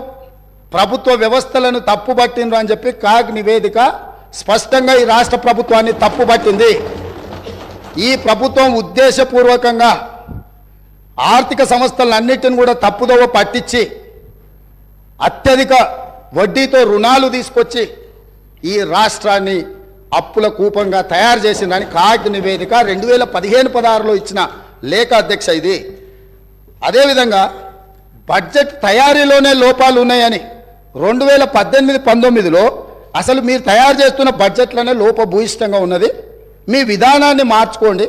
ప్రభుత్వ వ్యవస్థలను తప్పుబట్టిండ్రు అని చెప్పి క్యాగ్ నివేదిక స్పష్టంగా ఈ రాష్ట్ర ప్రభుత్వాన్ని తప్పుబట్టింది. ఈ ప్రభుత్వం ఉద్దేశపూర్వకంగా ఆర్థిక సంస్థలన్నిటిని కూడా తప్పుదోవ పట్టించి అత్యధిక వడ్డీతో రుణాలు తీసుకొచ్చి ఈ రాష్ట్రాన్ని అప్పుల కూపంగా తయారు చేసిందని క్యాగ్ నివేదిక 2015-16లో ఇచ్చిన లేఖ అధ్యక్ష ఇది. అదేవిధంగా బడ్జెట్ తయారీలోనే లోపాలు ఉన్నాయని 2018-19లో అసలు మీరు తయారు చేస్తున్న బడ్జెట్లోనే లోపభూయిష్టంగా ఉన్నది, మీ విధానాన్ని మార్చుకోండి,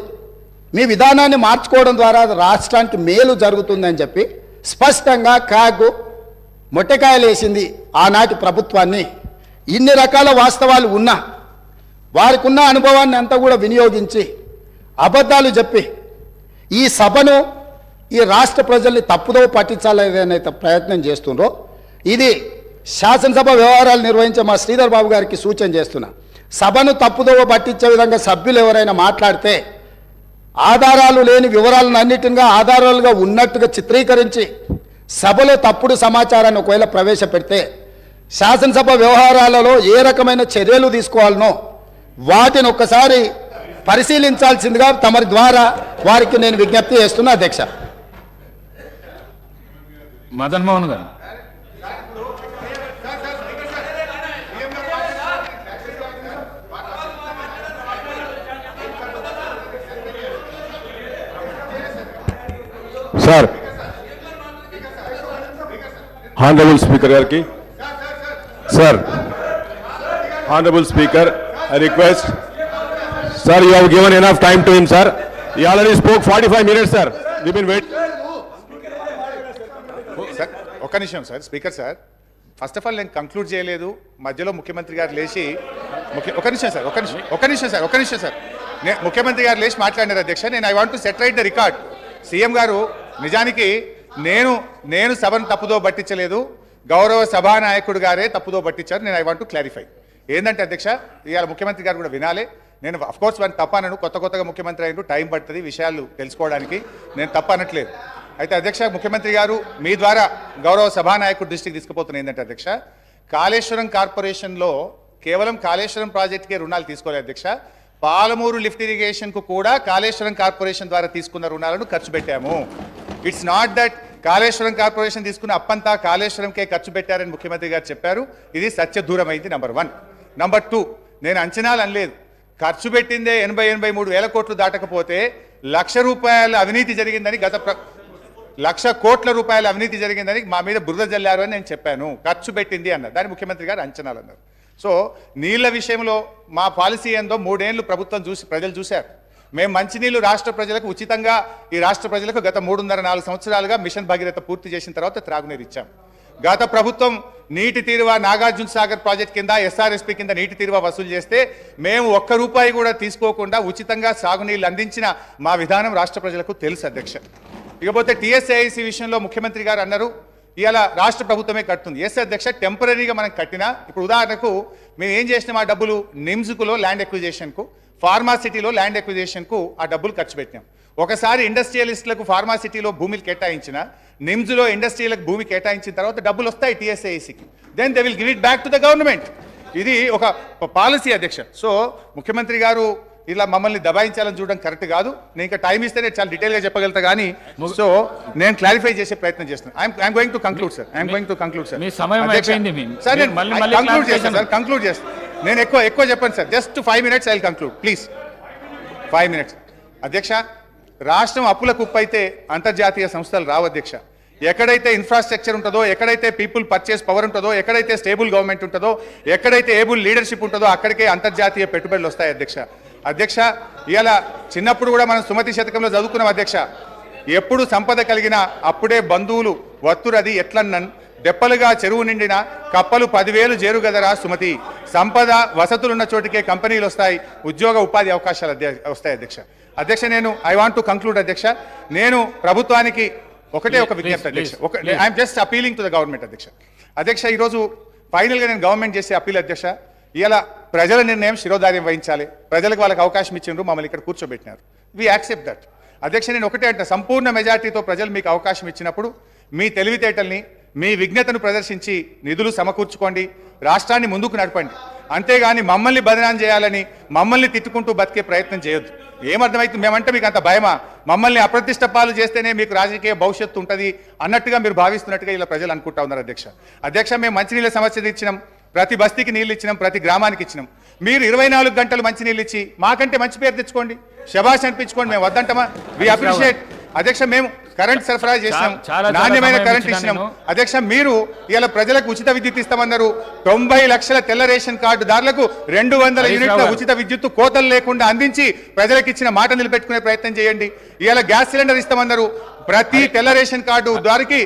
మీ విధానాన్ని మార్చుకోవడం ద్వారా రాష్ట్రానికి మేలు జరుగుతుందని చెప్పి స్పష్టంగా క్యాగ్ మొట్టకాయలు వేసింది ఆనాటి ప్రభుత్వాన్ని. ఇన్ని రకాల వాస్తవాలు ఉన్నా వారికి ఉన్న అనుభవాన్ని అంతా కూడా వినియోగించి అబద్ధాలు చెప్పి ఈ సభను ఈ రాష్ట్ర ప్రజల్ని తప్పుదోవ పట్టించాలనేదైతే ప్రయత్నం చేస్తుండ్రో ఇది శాసనసభ వ్యవహారాలు నిర్వహించే మా శ్రీధర్ బాబు గారికి సూచన చేస్తున్నా. సభను తప్పుదోవ పట్టించే విధంగా సభ్యులు ఎవరైనా మాట్లాడితే ఆధారాలు లేని వివరాలను అన్నిటిగా ఆధారాలుగా ఉన్నట్టుగా చిత్రీకరించి సభలో తప్పుడు సమాచారాన్ని ఒకవేళ ప్రవేశపెడితే శాసనసభ వ్యవహారాలలో ఏ రకమైన చర్యలు తీసుకోవాలనో వాటిని ఒక్కసారి పరిశీలించాల్సిందిగా తమరి ద్వారా వారికి నేను విజ్ఞప్తి చేస్తున్నా అధ్యక్ష. మదన్ మోహన్ గారు. సార్, హానరబుల్ స్పీకర్ గారికి. Sir, honourable speaker, I request. Sir, you have given enough time to him, sir. He already spoke 45 minutes, sir. We've been waiting. Sir ఒక్క నిమిషం sir. Speaker sir, first of all నేను conclude చేయలేదు. మధ్యలో ముఖ్యమంత్రి గారు లేచి ఒక నిమిషం సార్ ముఖ్యమంత్రి గారు లేచి మాట్లాడినారు అధ్యక్ష. నేను I want to set right the record. CM గారు నిజానికి నేను సభను తప్పుదో పట్టించలేదు, గౌరవ సభానాయకుడు గారే తప్పుదో పట్టించారు. నేను ఐ వాంట్ టు క్లారిఫై. ఏంటంటే అధ్యక్ష, ఇవాళ ముఖ్యమంత్రి గారు కూడా వినాలి. నేను అఫ్కోర్స్ వాడిని తప్పనను, కొత్తగా ముఖ్యమంత్రి అయినట్టు టైం పడుతుంది విషయాలు తెలుసుకోవడానికి, నేను తప్ప అనట్లేదు. అయితే అధ్యక్ష, ముఖ్యమంత్రి గారు మీ ద్వారా గౌరవ సభానాయకుడు దృష్టికి తీసుకుపోతున్న ఏంటంటే అధ్యక్ష, కాళేశ్వరం కార్పొరేషన్లో కేవలం కాళేశ్వరం ప్రాజెక్టుకే రుణాలు తీసుకోలేదు అధ్యక్ష. పాలమూరు లిఫ్ట్ ఇరిగేషన్కు కూడా కాళేశ్వరం కార్పొరేషన్ ద్వారా తీసుకున్న రుణాలను ఖర్చు పెట్టాము. It's not that Kaleshwaram corporation తీసుకున్న అప్పంతా కాళేశ్వరంకే ఖర్చు పెట్టారని ముఖ్యమంత్రి గారు చెప్పారు. ఇది సత్యదూరమైంది. నంబర్ 1. నంబర్ 2, నేను అంచనాలు అనలేదు. ఖర్చు పెట్టిందే 83 వేల కోట్లు దాటకపోతే ₹1,00,000 అవినీతి జరిగిందని, 1,00,000 కోట్ల రూపాయల అవినీతి జరిగిందని మా మీద బురద జల్లారు అని నేను చెప్పాను. ఖర్చు పెట్టింది అన్నారు. దాని ముఖ్యమంత్రి గారు అంచనాలు అన్నారు. సో నీళ్ల విషయంలో మా పాలసీ ఏందో 3 ఏళ్ళు ప్రభుత్వం ప్రజలు చూశారు. మేము మంచినీళ్లు రాష్ట్ర ప్రజలకు ఉచితంగా, ఈ రాష్ట్ర ప్రజలకు గత 3.5-4 సంవత్సరాలుగా మిషన్ భగీరథ పూర్తి చేసిన తర్వాత త్రాగునీరు ఇచ్చాం. గత ప్రభుత్వం నీటి తీరువ నాగార్జున సాగర్ ప్రాజెక్ట్ కింద ఎస్ఆర్ఎస్పీ కింద నీటి తీరువ వసూలు చేస్తే మేము ₹1 కూడా తీసుకోకుండా ఉచితంగా సాగునీళ్లు అందించిన మా విధానం రాష్ట్ర ప్రజలకు తెలుసు అధ్యక్ష. ఇకపోతే టీఎస్ఐఐసి విషయంలో ముఖ్యమంత్రి గారు అన్నారు ఇలా రాష్ట్ర ప్రభుత్వమే కడుతుంది. ఎస్ అధ్యక్ష, టెంపరీగా మనం కట్టినా, ఇప్పుడు ఉదాహరణకు మేము ఏం చేసినాం, ఆ డబ్బులు నిమ్స్కులో ల్యాండ్ ఎక్విజిషన్కు, ఫార్మాసిటీలో ల్యాండ్ ఎక్విజిషన్కు ఆ డబ్బులు ఖర్చు పెట్టినాం. ఒకసారి ఇండస్ట్రియలిస్టులకు ఫార్మాసిటీలో భూమిని కేటాయించిన, నిమ్స్లో ఇండస్ట్రీలకు భూమి కేటాయించిన తర్వాత డబ్బులు వస్తాయి టీఎస్ఐసికి. Then they will give it back to the government. ఇది ఒక పాలసీ అధ్యక్ష. సో ముఖ్యమంత్రి గారు ఇలా మమ్మల్ని దబాయించాలని చూడడం కరెక్ట్ కాదు. నేను ఇంకా టైం ఇస్తే నేను చాలా డీటెయిల్గా చెప్పగలుగుతా కానీ, సో నేను క్లారిఫై చేసే ప్రయత్నం చేస్తున్నాను. I'm going to conclude sir. మీ సమయం అయిపోయింది. సార్ నేను కంక్లూడ్ చేస్తాను సార్. కంక్లూడ్ చేస్తాను. నేను ఎక్కువ చెప్పండి sir. Just 5 minutes I will conclude please. 5 minutes అధ్యక్ష. రాష్ట్రం అప్పుల కుప్పైతే అంతర్జాతీయ సంస్థలు రావు అధ్యక్ష. ఎక్కడైతే ఇన్ఫ్రాస్ట్రక్చర్ ఉంటుందో, ఎక్కడైతే పీపుల్ పర్చేస్ పవర్ ఉంటుందో, ఎక్కడైతే స్టేబుల్ గవర్నమెంట్ ఉంటుందో, ఎక్కడైతే ఏబుల్ లీడర్షిప్ ఉంటుందో అక్కడికే అంతర్జాతీయ పెట్టుబడులు వస్తాయి అధ్యక్ష. ఇవాళ చిన్నప్పుడు కూడా మనం సుమతి శతకంలో చదువుకున్నాం అధ్యక్ష. ఎప్పుడు సంపద కలిగినా అప్పుడే బంధువులు వత్తురది ఎట్లన్నన్, దెప్పలుగా చెరువు నిండిన కప్పలు 10,000 జేరుగదరా సుమతి. సంపద వసతులున్న చోటికే కంపెనీలు వస్తాయి, ఉద్యోగ ఉపాధి అవకాశాలు వస్తాయి అధ్యక్ష. నేను ఐ వాంట్ టు కంక్లూడ్ అధ్యక్ష. నేను ప్రభుత్వానికి ఒక విజ్ఞప్తి అధ్యక్ష. I'm just appealing to the government అధ్యక్ష. ఈరోజు ఫైనల్గా నేను గవర్నమెంట్ చేసే అపీల్ అధ్యక్ష. ఇలా ప్రజల నిర్ణయం శిరోధార్యం వహించాలి. ప్రజలకు వాళ్ళకి అవకాశం ఇచ్చిండ్రు, మమ్మల్ని ఇక్కడ కూర్చోబెట్టినారు. వి యాక్సెప్ట్ దట్ అధ్యక్ష. నేను ఒకటే అంటే, సంపూర్ణ మెజార్టీతో ప్రజలు మీకు అవకాశం ఇచ్చినప్పుడు మీ తెలివితేటల్ని, మీ విజ్ఞతను ప్రదర్శించి నిధులు సమకూర్చుకోండి, రాష్ట్రాన్ని ముందుకు నడపండి. అంతేగాని మమ్మల్ని బదనాం చేయాలని, మమ్మల్ని తిట్టుకుంటూ బతికే ప్రయత్నం చేయొద్దు. ఏమర్థమైతుంది? మేమంటే మీకు అంత భయమా? మమ్మల్ని అప్రతిష్ట పాలు చేస్తేనే మీకు రాజకీయ భవిష్యత్తు ఉంటుంది అన్నట్టుగా మీరు భావిస్తున్నట్టుగా ఇలా ప్రజలు అనుకుంటా ఉన్నారు అధ్యక్ష. మేము మంచినీళ్ళ సమస్య ఇచ్చినాం, ప్రతి బస్తీకి నీళ్ళు ఇచ్చినాం, ప్రతి గ్రామానికి ఇచ్చినాం. మీరు 24 గంటలు మంచినీళ్ళు ఇచ్చి మాకంటే మంచి పేరు తెచ్చుకోండి, శబాష్ అనిపించుకోండి. మేము వద్దంటామా? వి అప్రిషియేట్ అధ్యక్ష. మేము కరెంట్ సరఫరా చేసినాం, నాణ్యమైన కరెంట్ ఇచ్చినాం అధ్యక్ష. మీరు ఇలా ప్రజలకు ఉచిత విద్యుత్ ఇస్తామన్నారు. 90 లక్షల తెల్ల రేషన్ కార్డు దారులకు 200 యూనిట్ల ఉచిత విద్యుత్తు కోతలు లేకుండా అందించి ప్రజలకు ఇచ్చిన మాట నిలబెట్టుకునే ప్రయత్నం చేయండి. ఇలా గ్యాస్ సిలిండర్ ఇస్తామన్నారు. ప్రతి తెల్ల రేషన్ కార్డు ద్వారాకి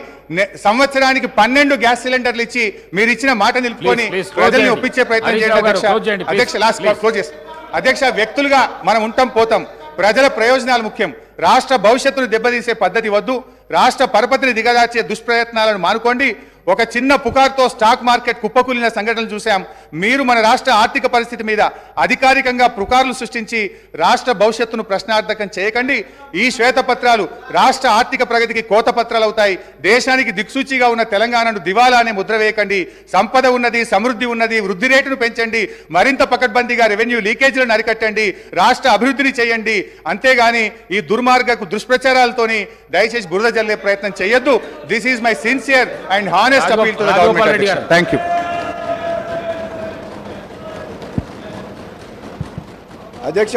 సంవత్సరానికి 12 గ్యాస్ సిలిండర్లు ఇచ్చి మీరు ఇచ్చిన మాట నిలుపుకొని ప్రజల్ని ఒప్పించే ప్రయత్నం చేయండి అధ్యక్ష. లాస్ట్ క్లోజ్ చేస్తాం అధ్యక్ష. వ్యక్తులుగా మనం ఉంటాం పోతాం, ప్రజల ప్రయోజనాలు ముఖ్యం. రాష్ట్ర భవిష్యత్తును దెబ్బతీసే పద్ధతి వద్దు. రాష్ట్ర పరపతిని దిగదార్చే దుష్ప్రయత్నాలను మానుకోండి. ఒక చిన్న పుకార్తో స్టాక్ మార్కెట్ కుప్పకూలిన సంఘటనలు చూసాం. మీరు మన రాష్ట్ర ఆర్థిక పరిస్థితి మీద అధికారికంగా పుకార్లు సృష్టించి రాష్ట్ర భవిష్యత్తును ప్రశ్నార్థకం చేయకండి. ఈ శ్వేతపత్రాలు రాష్ట్ర ఆర్థిక ప్రగతికి కోతపత్రాలు అవుతాయి. దేశానికి దిక్సూచిగా ఉన్న తెలంగాణను దివాలా అనే ముద్ర వేయకండి. సంపద ఉన్నది, సమృద్ధి ఉన్నది, వృద్ధి రేటును పెంచండి, మరింత పకడ్బందీగా రెవెన్యూ లీకేజీలను అరికట్టండి, రాష్ట్ర అభివృద్ధిని చేయండి. అంతేగాని ఈ దుర్మార్గకు దుష్ప్రచారాలతోని దయచేసి బురద జల్లే ప్రయత్నం చేయొద్దు. This is my sincere and honest appeal to the government. Thank you. అధ్యక్ష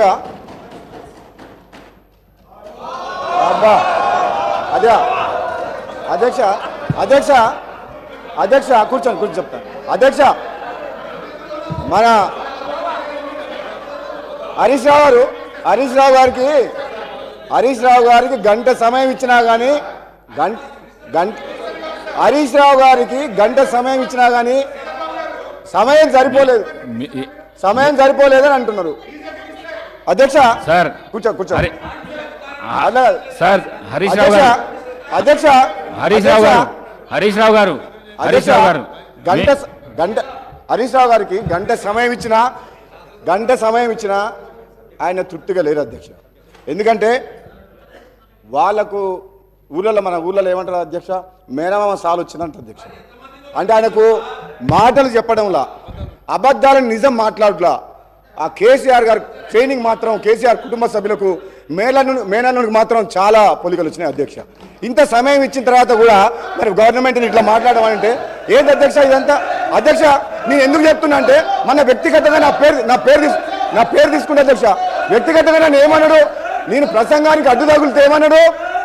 అబ్బా అదే అధ్యక్ష అధ్యక్ష అధ్యక్ష కూర్చొని చెప్తాను. అధ్యక్ష మన హరీష్ రావు గారికి గంట సమయం ఇచ్చినా కానీ హరీష్ రావు గారికి గంట సమయం ఇచ్చినా కానీ సమయం సరిపోలేదని అంటున్నారు. అధ్యక్ష సార్ కూర్చో సార్ హరీష్ రావు గారు అధ్యక్ష హరీష్ రావు గారు హరీష్ రావు గారికి గంట సమయం ఇచ్చినా ఆయన తృప్తిగా లేరు అధ్యక్ష. ఎందుకంటే వాళ్ళకు మన ఊళ్ళలో ఏమంటారు అధ్యక్ష, మేనమామ సాలు వచ్చిందంట అధ్యక్ష. అంటే ఆయనకు మాటలు చెప్పడంలా, అబద్ధాలను నిజం మాట్లాడలా. ఆ కేసీఆర్ గారు ట్రైనింగ్ మాత్రం కేసీఆర్ కుటుంబ సభ్యులకు మేనల్లునికి మాత్రం చాలా పొలికలు వచ్చినాయి అధ్యక్ష. ఇంత సమయం ఇచ్చిన తర్వాత కూడా మరి గవర్నమెంట్ని ఇట్లా మాట్లాడమంటే ఏంటి అధ్యక్ష ఇదంతా? అధ్యక్ష నేను ఎందుకు చెప్తున్నా అంటే మన వ్యక్తిగతంగా నా పేరు తీసుకుంటే అధ్యక్ష, వ్యక్తిగతంగా నన్ను ఏమన్నాడు, నేను ప్రసంగానికి అడ్డు తగులుతే ఏమన్నాడు,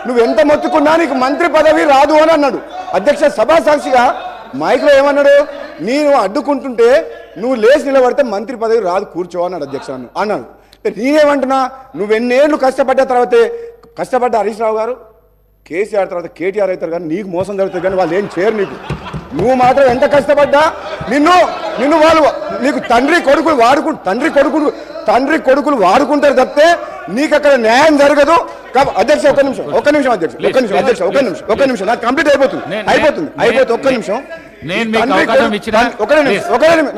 నువ్వు ఎంత మొత్తుకున్నా నీకు మంత్రి పదవి రాదు అని అన్నాడు అధ్యక్ష. సభా సాక్షిగా మైక్లో ఏమన్నాడు, నేను అడ్డుకుంటుంటే నువ్వు లేచి నిలబడితే మంత్రి పదవి రాదు, కూర్చో అన్నాడు అధ్యక్ష అన్నాడు. నేనేమంటున్నా, నువ్వెన్నేళ్ళు కష్టపడ్డ హరీష్ రావు గారు కేసీఆర్ తర్వాత కేటీఆర్ అవుతారు కానీ నీకు మోసం జరుగుతుంది కానీ వాళ్ళు ఏం చేయరు నీకు. నువ్వు మాత్రం ఎంత కష్టపడ్డా నిన్ను వాళ్ళు నీకు తండ్రి కొడుకులు వాడుకుంటారు తప్పితే నీకు అక్కడ న్యాయం జరగదు. అధ్యక్ష ఒక్క నిమిషం అధ్యక్ష నాకు కంప్లీట్ అయిపోతుంది. ఒక్క నిమిషం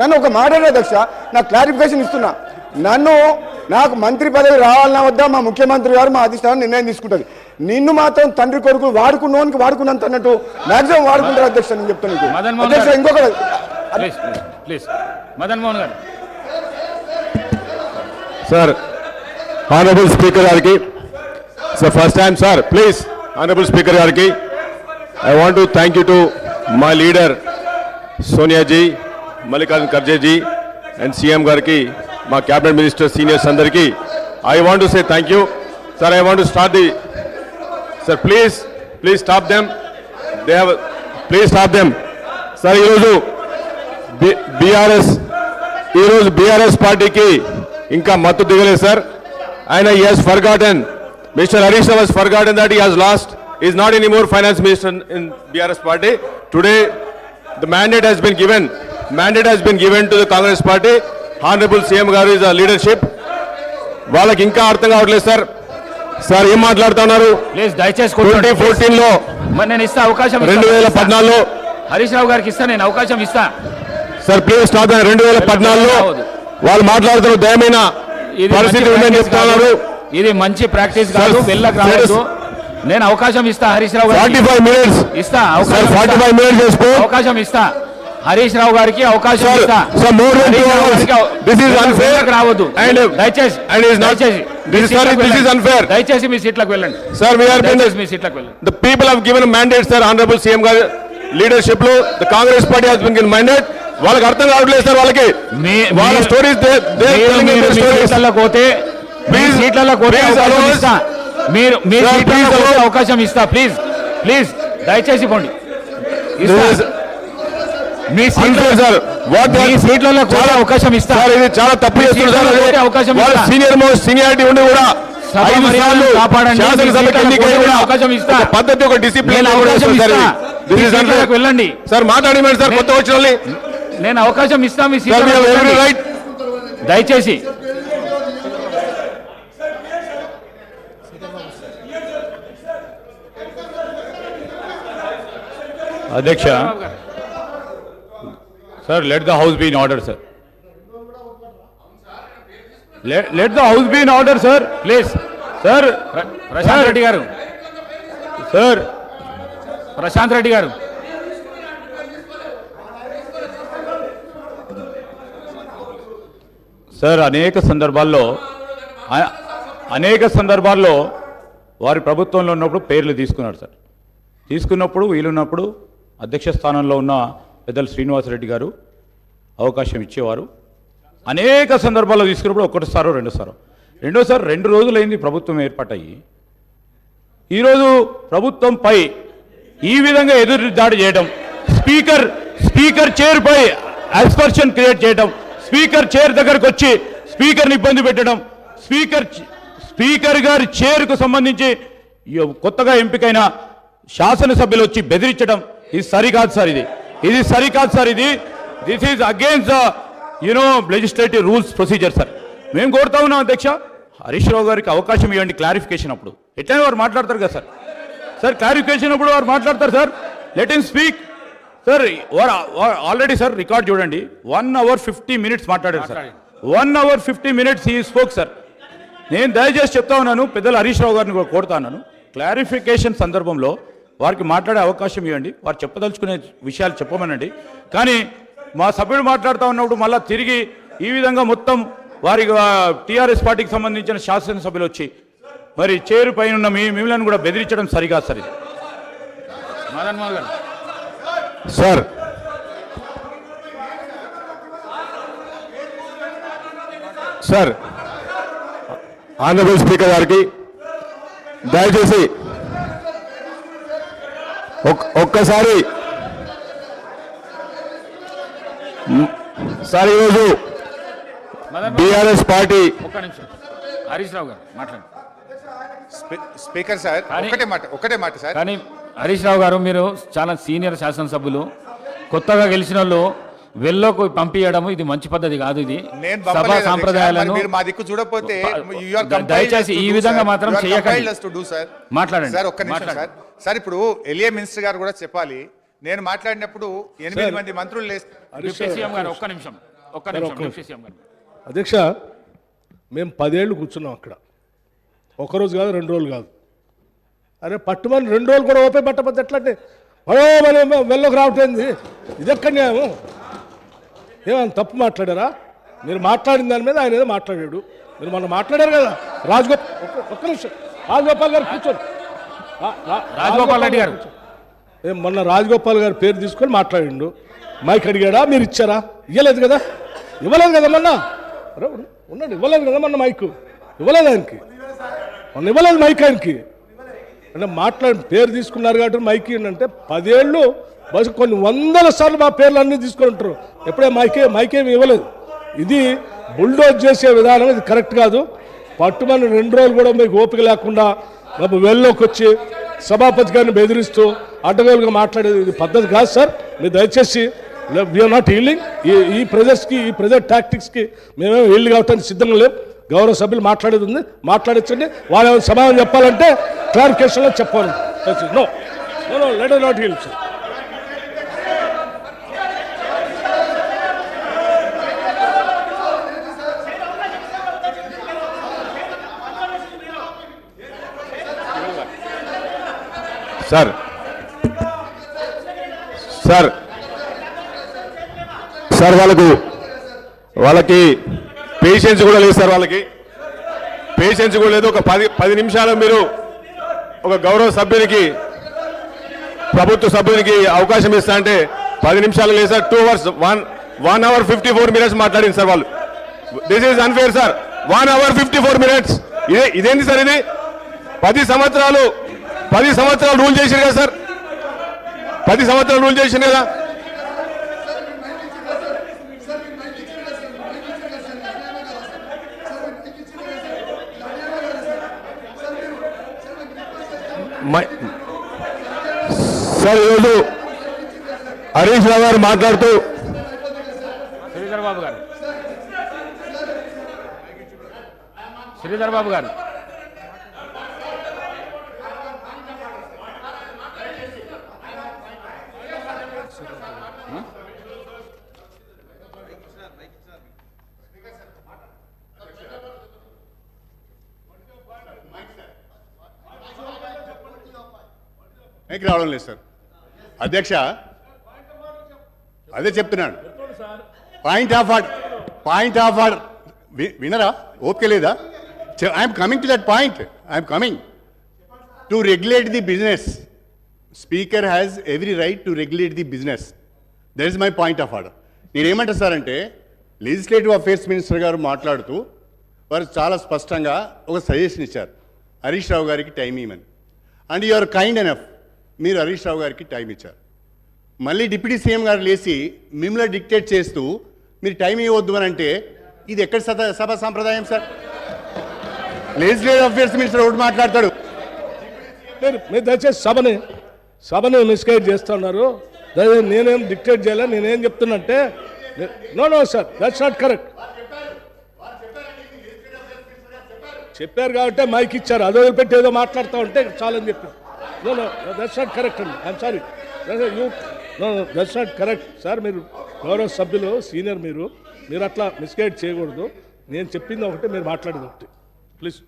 నన్ను ఒక మాట అధ్యక్ష, నాకు క్లారిఫికేషన్ ఇస్తున్నా. నాకు మంత్రి పదవి రావాలన్నా వద్దా మా ముఖ్యమంత్రి గారు మా అధిష్టానం నిర్ణయం తీసుకుంటుంది. నిన్ను మాత్రం తండ్రి కొడుకులు వాడుకున్నంత అన్నట్టు మాక్సిమం వాడుకుంటారు అధ్యక్ష. నేను చెప్తాను అధ్యక్ష. ఇంకొక మదన్ మోహన్ గారు సార్, హానరబుల్ స్పీకర్ గారికి sir, first time sir, please honourable speaker గారికి I want to thank you to my leader Soniaji, Mallikarjun Khargeji and CM గారికి, మా క్యాబినెట్ మినిస్టర్ సీనియర్స్ అందరికీ I want to say thank you sir. I want to start the sir, please stop them, please stop them sir. ఈరోజు BRS పార్టీకి ఇంకా మత్తు దిగలేదు sir. ఆయన he has forgotten, Mr. Harish Ravu has forgotten that he has lost, he is not anymore finance minister in BRS party. Today the mandate has been given to the Congress party. Honorable CM garu is a leadership. వాళ్ళకి ఇంకా అర్థం కావట్లేదు sir. Sir ఏం మాట్లాడుతున్నారు? Please దయచేసి 2014 లో నేను ఇస్తా అవకాశం, 2014లో హరీష్ రావు గారికి ఇస్తా, నేను అవకాశం ఇస్తా సార్. Please stop. 2014లో వాళ్ళు మాట్లాడుతున్నారు దయమైన పరిస్థితి ఉందని చెప్తున్నారు. ఇది మంచి ప్రాక్టీస్ కాదు, వెళ్ళకు రావద్దు. నేను అవకాశం ఇస్తా హరీష్ రావు గారికి 45 minutes ఇస్తా, 45 minutes చేసుకో, అవకాశం ఇస్తా హరీష్ రావు గారికి అవకాశం ఇస్తా. రావద్దు దయచేసి, దయచేసి మీ సీట్లకు వెళ్ళండి సార్. మీ సీట్లకు వెళ్ళండి. The people have given a mandate, sir. Honorable CM గారి లీడర్షిప్ లో the Congress party has been given mandate. వాళ్ళకి అర్థం కావట్లేదు సార్. వాళ్ళకి వాళ్ళ స్టోరీస్ అవకాశం ఇస్తా. ప్లీజ్ దయచేసి పోండి. మీ సీట్లలో కూడా అవకాశం ఇస్తా. ఇది చాలా తప్పు చేస్తున్నారు. అవకాశం సీనియారిటీ ఉండి కూడా పద్ధతి, ఒక డిసిప్లిన్ వెళ్ళండి సార్. మాట్లాడమని సార్ కొత్త వచ్చిన నేను అవకాశం ఇస్తా. మీ రైట్ దయచేసి. అధ్యక్ష, sir, let the house be in order, sir. Let the house be in order sir please sir. Prashant Reddy garu sir, Prashant Reddy garu sir, అనేక సందర్భాల్లో వారి ప్రభుత్వంలో ఉన్నప్పుడు పేర్లు తీసుకున్నారు సార్. తీసుకున్నప్పుడు వీలున్నప్పుడు అధ్యక్ష స్థానంలో ఉన్న పెద్దలు శ్రీనివాసరెడ్డి గారు అవకాశం ఇచ్చేవారు. అనేక సందర్భాల్లో తీసుకున్నప్పుడు ఒకటిసారో రెండోసారి 2 రోజులైంది ప్రభుత్వం ఏర్పాటయ్యి. ఈరోజు ప్రభుత్వంపై ఈ విధంగా ఎదురు దాడి చేయడం, స్పీకర్ చైర్పై అస్పర్షన్ క్రియేట్ చేయడం, స్పీకర్ చైర్ దగ్గరకు వచ్చి స్పీకర్ని ఇబ్బంది పెట్టడం, స్పీకర్ గారి చైర్కు సంబంధించి కొత్తగా ఎంపికైన శాసనసభ్యులు వచ్చి బెదిరించడం, ఇది సరికాదు సార్. ఇది సరికాదు sir. This is against legislative rules procedure sir. మేము కోరుతా ఉన్నాం అధ్యక్ష, హరీష్ రావు గారికి అవకాశం ఇవ్వండి క్లారిఫికేషన్ అప్పుడు. ఎట్లయినా వారు మాట్లాడతారు కదా సార్ క్లారిఫికేషన్ అప్పుడు వారు మాట్లాడతారు sir. Let him speak sir. Already sir record చూడండి, 1 hour 50 minutes మాట్లాడారు sir. 1 hour 50 minutes he spoke sir. నేను దయచేసి చెప్తా ఉన్నాను, పెద్దలు హరీష్ రావు గారిని కూడా కోరుతా ఉన్నాను, క్లారిఫికేషన్ సందర్భంలో వారికి మాట్లాడే అవకాశం ఇవ్వండి, వారు చెప్పదలుచుకునే విషయాలు చెప్పమనండి. కానీ మా సభ్యుడు మాట్లాడుతూ ఉన్నప్పుడు మళ్ళీ తిరిగి ఈ విధంగా మొత్తం వారి టీఆర్ఎస్ పార్టీకి సంబంధించిన శాసనసభ్యులు వచ్చి మరి చైర్ పైన ఉన్న మిమ్మల్ని కూడా బెదిరించడం సరికాదు సార్. ఇది మదన్ మోహన్ గారు సార్, ఆనరబుల్ స్పీకర్ గారికి దయచేసి ఒక్కసారి సార్, ఈరోజు బీఆర్ఎస్ పార్టీ ఒక్క నిమిషం హరీష్ రావు గారు మాట్లాడండి. స్పీకర్ సార్, ఒకటే మాట సార్. కానీ హరీష్ రావు గారు, మీరు చాలా సీనియర్ శాసనసభ్యులు, కొత్తగా గెలిచిన వాళ్ళు వెళ్ళకు పంపించడం ఇది మంచి పద్ధతి కాదు. ఇది సభా సాంప్రదాయాలను మా దిక్కు చూడకపోతే దయచేసి ఈ విధంగా మాత్రం చేయకండి. మాట్లాడండి సార్. ఒక్క నిమిషం సార్. ఇప్పుడు ఎలియా మినిస్టర్ గారు కూడా చెప్పాలి. నేను మాట్లాడినప్పుడు 8 మంది మంత్రులు అధ్యక్ష, మేము 10 ఏళ్ళు కూర్చున్నాం అక్కడ. ఒకరోజు కాదు, 2 రోజులు కాదు. అరే పట్టుమని 2 రోజులు కూడా ఓపే పట్టకపోతే ఎట్లంటే మనం వెళ్ళకు రావట్లేదు. ఇది ఎక్కడ న్యాయం? ఏమైనా తప్పు మాట్లాడారా? మీరు మాట్లాడిన దాని మీద ఆయన ఏదో మాట్లాడాడు. మీరు మొన్న మాట్లాడారు కదా ఒక్క నిమిషం రాజగోపాల్ గారు కూర్చోండి. రాజగోపాల్ రెడ్డి గారు మొన్న రాజగోపాల్ గారి పేరు తీసుకొని మాట్లాడిండు. మైక్ అడిగాడా? మీరు ఇచ్చారా? ఇవ్వలేదు కదా మొన్న. ఉన్నాడు, ఇవ్వలేదు కదా మొన్న మైక్. ఇవ్వలేదు ఆయనకి, మొన్న ఇవ్వలేదు మైక్ ఆయనకి. అంటే పేరు తీసుకున్నారు కాబట్టి మైక్ అంటే 10 ఏళ్ళు బస్ కొన్ని 100 సార్లు మా పేర్లు అన్నీ తీసుకొని ఉంటారు. ఎప్పుడే మైకేమి ఇవ్వలేదు. ఇది బుల్డోజ్ చేసే విధానం, ఇది కరెక్ట్ కాదు. పట్టుమని 2 రోజులు కూడా మీకు ఓపిక లేకుండా మేము వెళ్ళలోకి వచ్చి సభాపతి గారిని బెదిరిస్తూ అడ్డగోలుగా మాట్లాడేది ఇది పద్ధతి కాదు సార్. మీరు దయచేసి వీఆర్ నాట్ హీలింగ్. ఈ ప్రెజర్ టాక్టిక్స్కి మేమేమో హీల్ కావటానికి సిద్ధంగా లేవు. గౌరవ సభ్యులు మాట్లాడేది ఉంది, మాట్లాడించండి. వాళ్ళు ఏమైనా సమాధానం చెప్పాలంటే క్లారిఫికేషన్లో చెప్పాలి. No let not heal sir. Sir వాళ్ళకి పేషెన్స్ కూడా లేదు సార్. పేషెన్స్ కూడా లేదు. ఒక 10 నిమిషాలు మీరు ఒక గౌరవ సభ్యునికి, ప్రభుత్వ సభ్యునికి అవకాశం ఇస్తా అంటే 10 నిమిషాలు లేదు సార్. 2 hours 1 hour 54 minutes మాట్లాడింది సార్ వాళ్ళు. This is unfair sir. 1 hour 54 minutes. ఇదేంటి సార్? ఇది 10 సంవత్సరాలు రూల్ చేశారు కదా సార్. 10 సంవత్సరాలు రూల్ చేసింది కదా. సార్, ఈరోజు హరీష్ రావు గారు మాట్లాడుతూ శ్రీధర్ బాబు గారు మైక్ రావడం లేదు సార్. అధ్యక్ష, అదే చెప్తున్నాను. పాయింట్ ఆఫ్ ఆర్డర్ వినరా? ఓకే లేదా? I'm coming to that point. I'm coming to regulate the business. Speaker has every right to regulate the business. That is my point of order. నేనేమంటా sir అంటే, legislative affairs minister గారు మాట్లాడుతూ వారు చాలా స్పష్టంగా ఒక సజెషన్ ఇచ్చారు, హరీష్ రావు గారికి టైం ఇవ్వమని. And you are kind enough, మీరు హరీష్ రావు గారికి టైం ఇచ్చారు. మళ్ళీ డిప్యూటీ సీఎం గారు లేచి మిమ్మల్ని డిక్టేట్ చేస్తూ మీరు టైం ఇవ్వద్దు అని అంటే ఇది ఎక్కడ సభ సాంప్రదాయం సార్? లెజిస్లేటివ్ అఫేర్స్ మినిస్టర్ ఒకటి మాట్లాడతాడు. మీరు దయచేసి సభని మిస్గైడ్ చేస్తున్నారు. నేనేం డిక్టేట్ చేయాలి, నేనేం చెప్తున్నా అంటే no sir, that's not correct. చెప్పారు కాబట్టి మైక్ ఇచ్చారు, అదో పెట్టి ఏదో మాట్లాడుతూ ఉంటే చాలని చెప్పారు. నో దట్స్ నాట్ కరెక్ట్ అండి. I'm sorry, that's not correct sir. మీరు గౌరవ సభ్యులు, సీనియర్, మీరు అట్లా మిస్గైడ్ చేయకూడదు. నేను చెప్పింది ఒకటి, మీరు మాట్లాడేది ఒకటి. ప్లీజ్.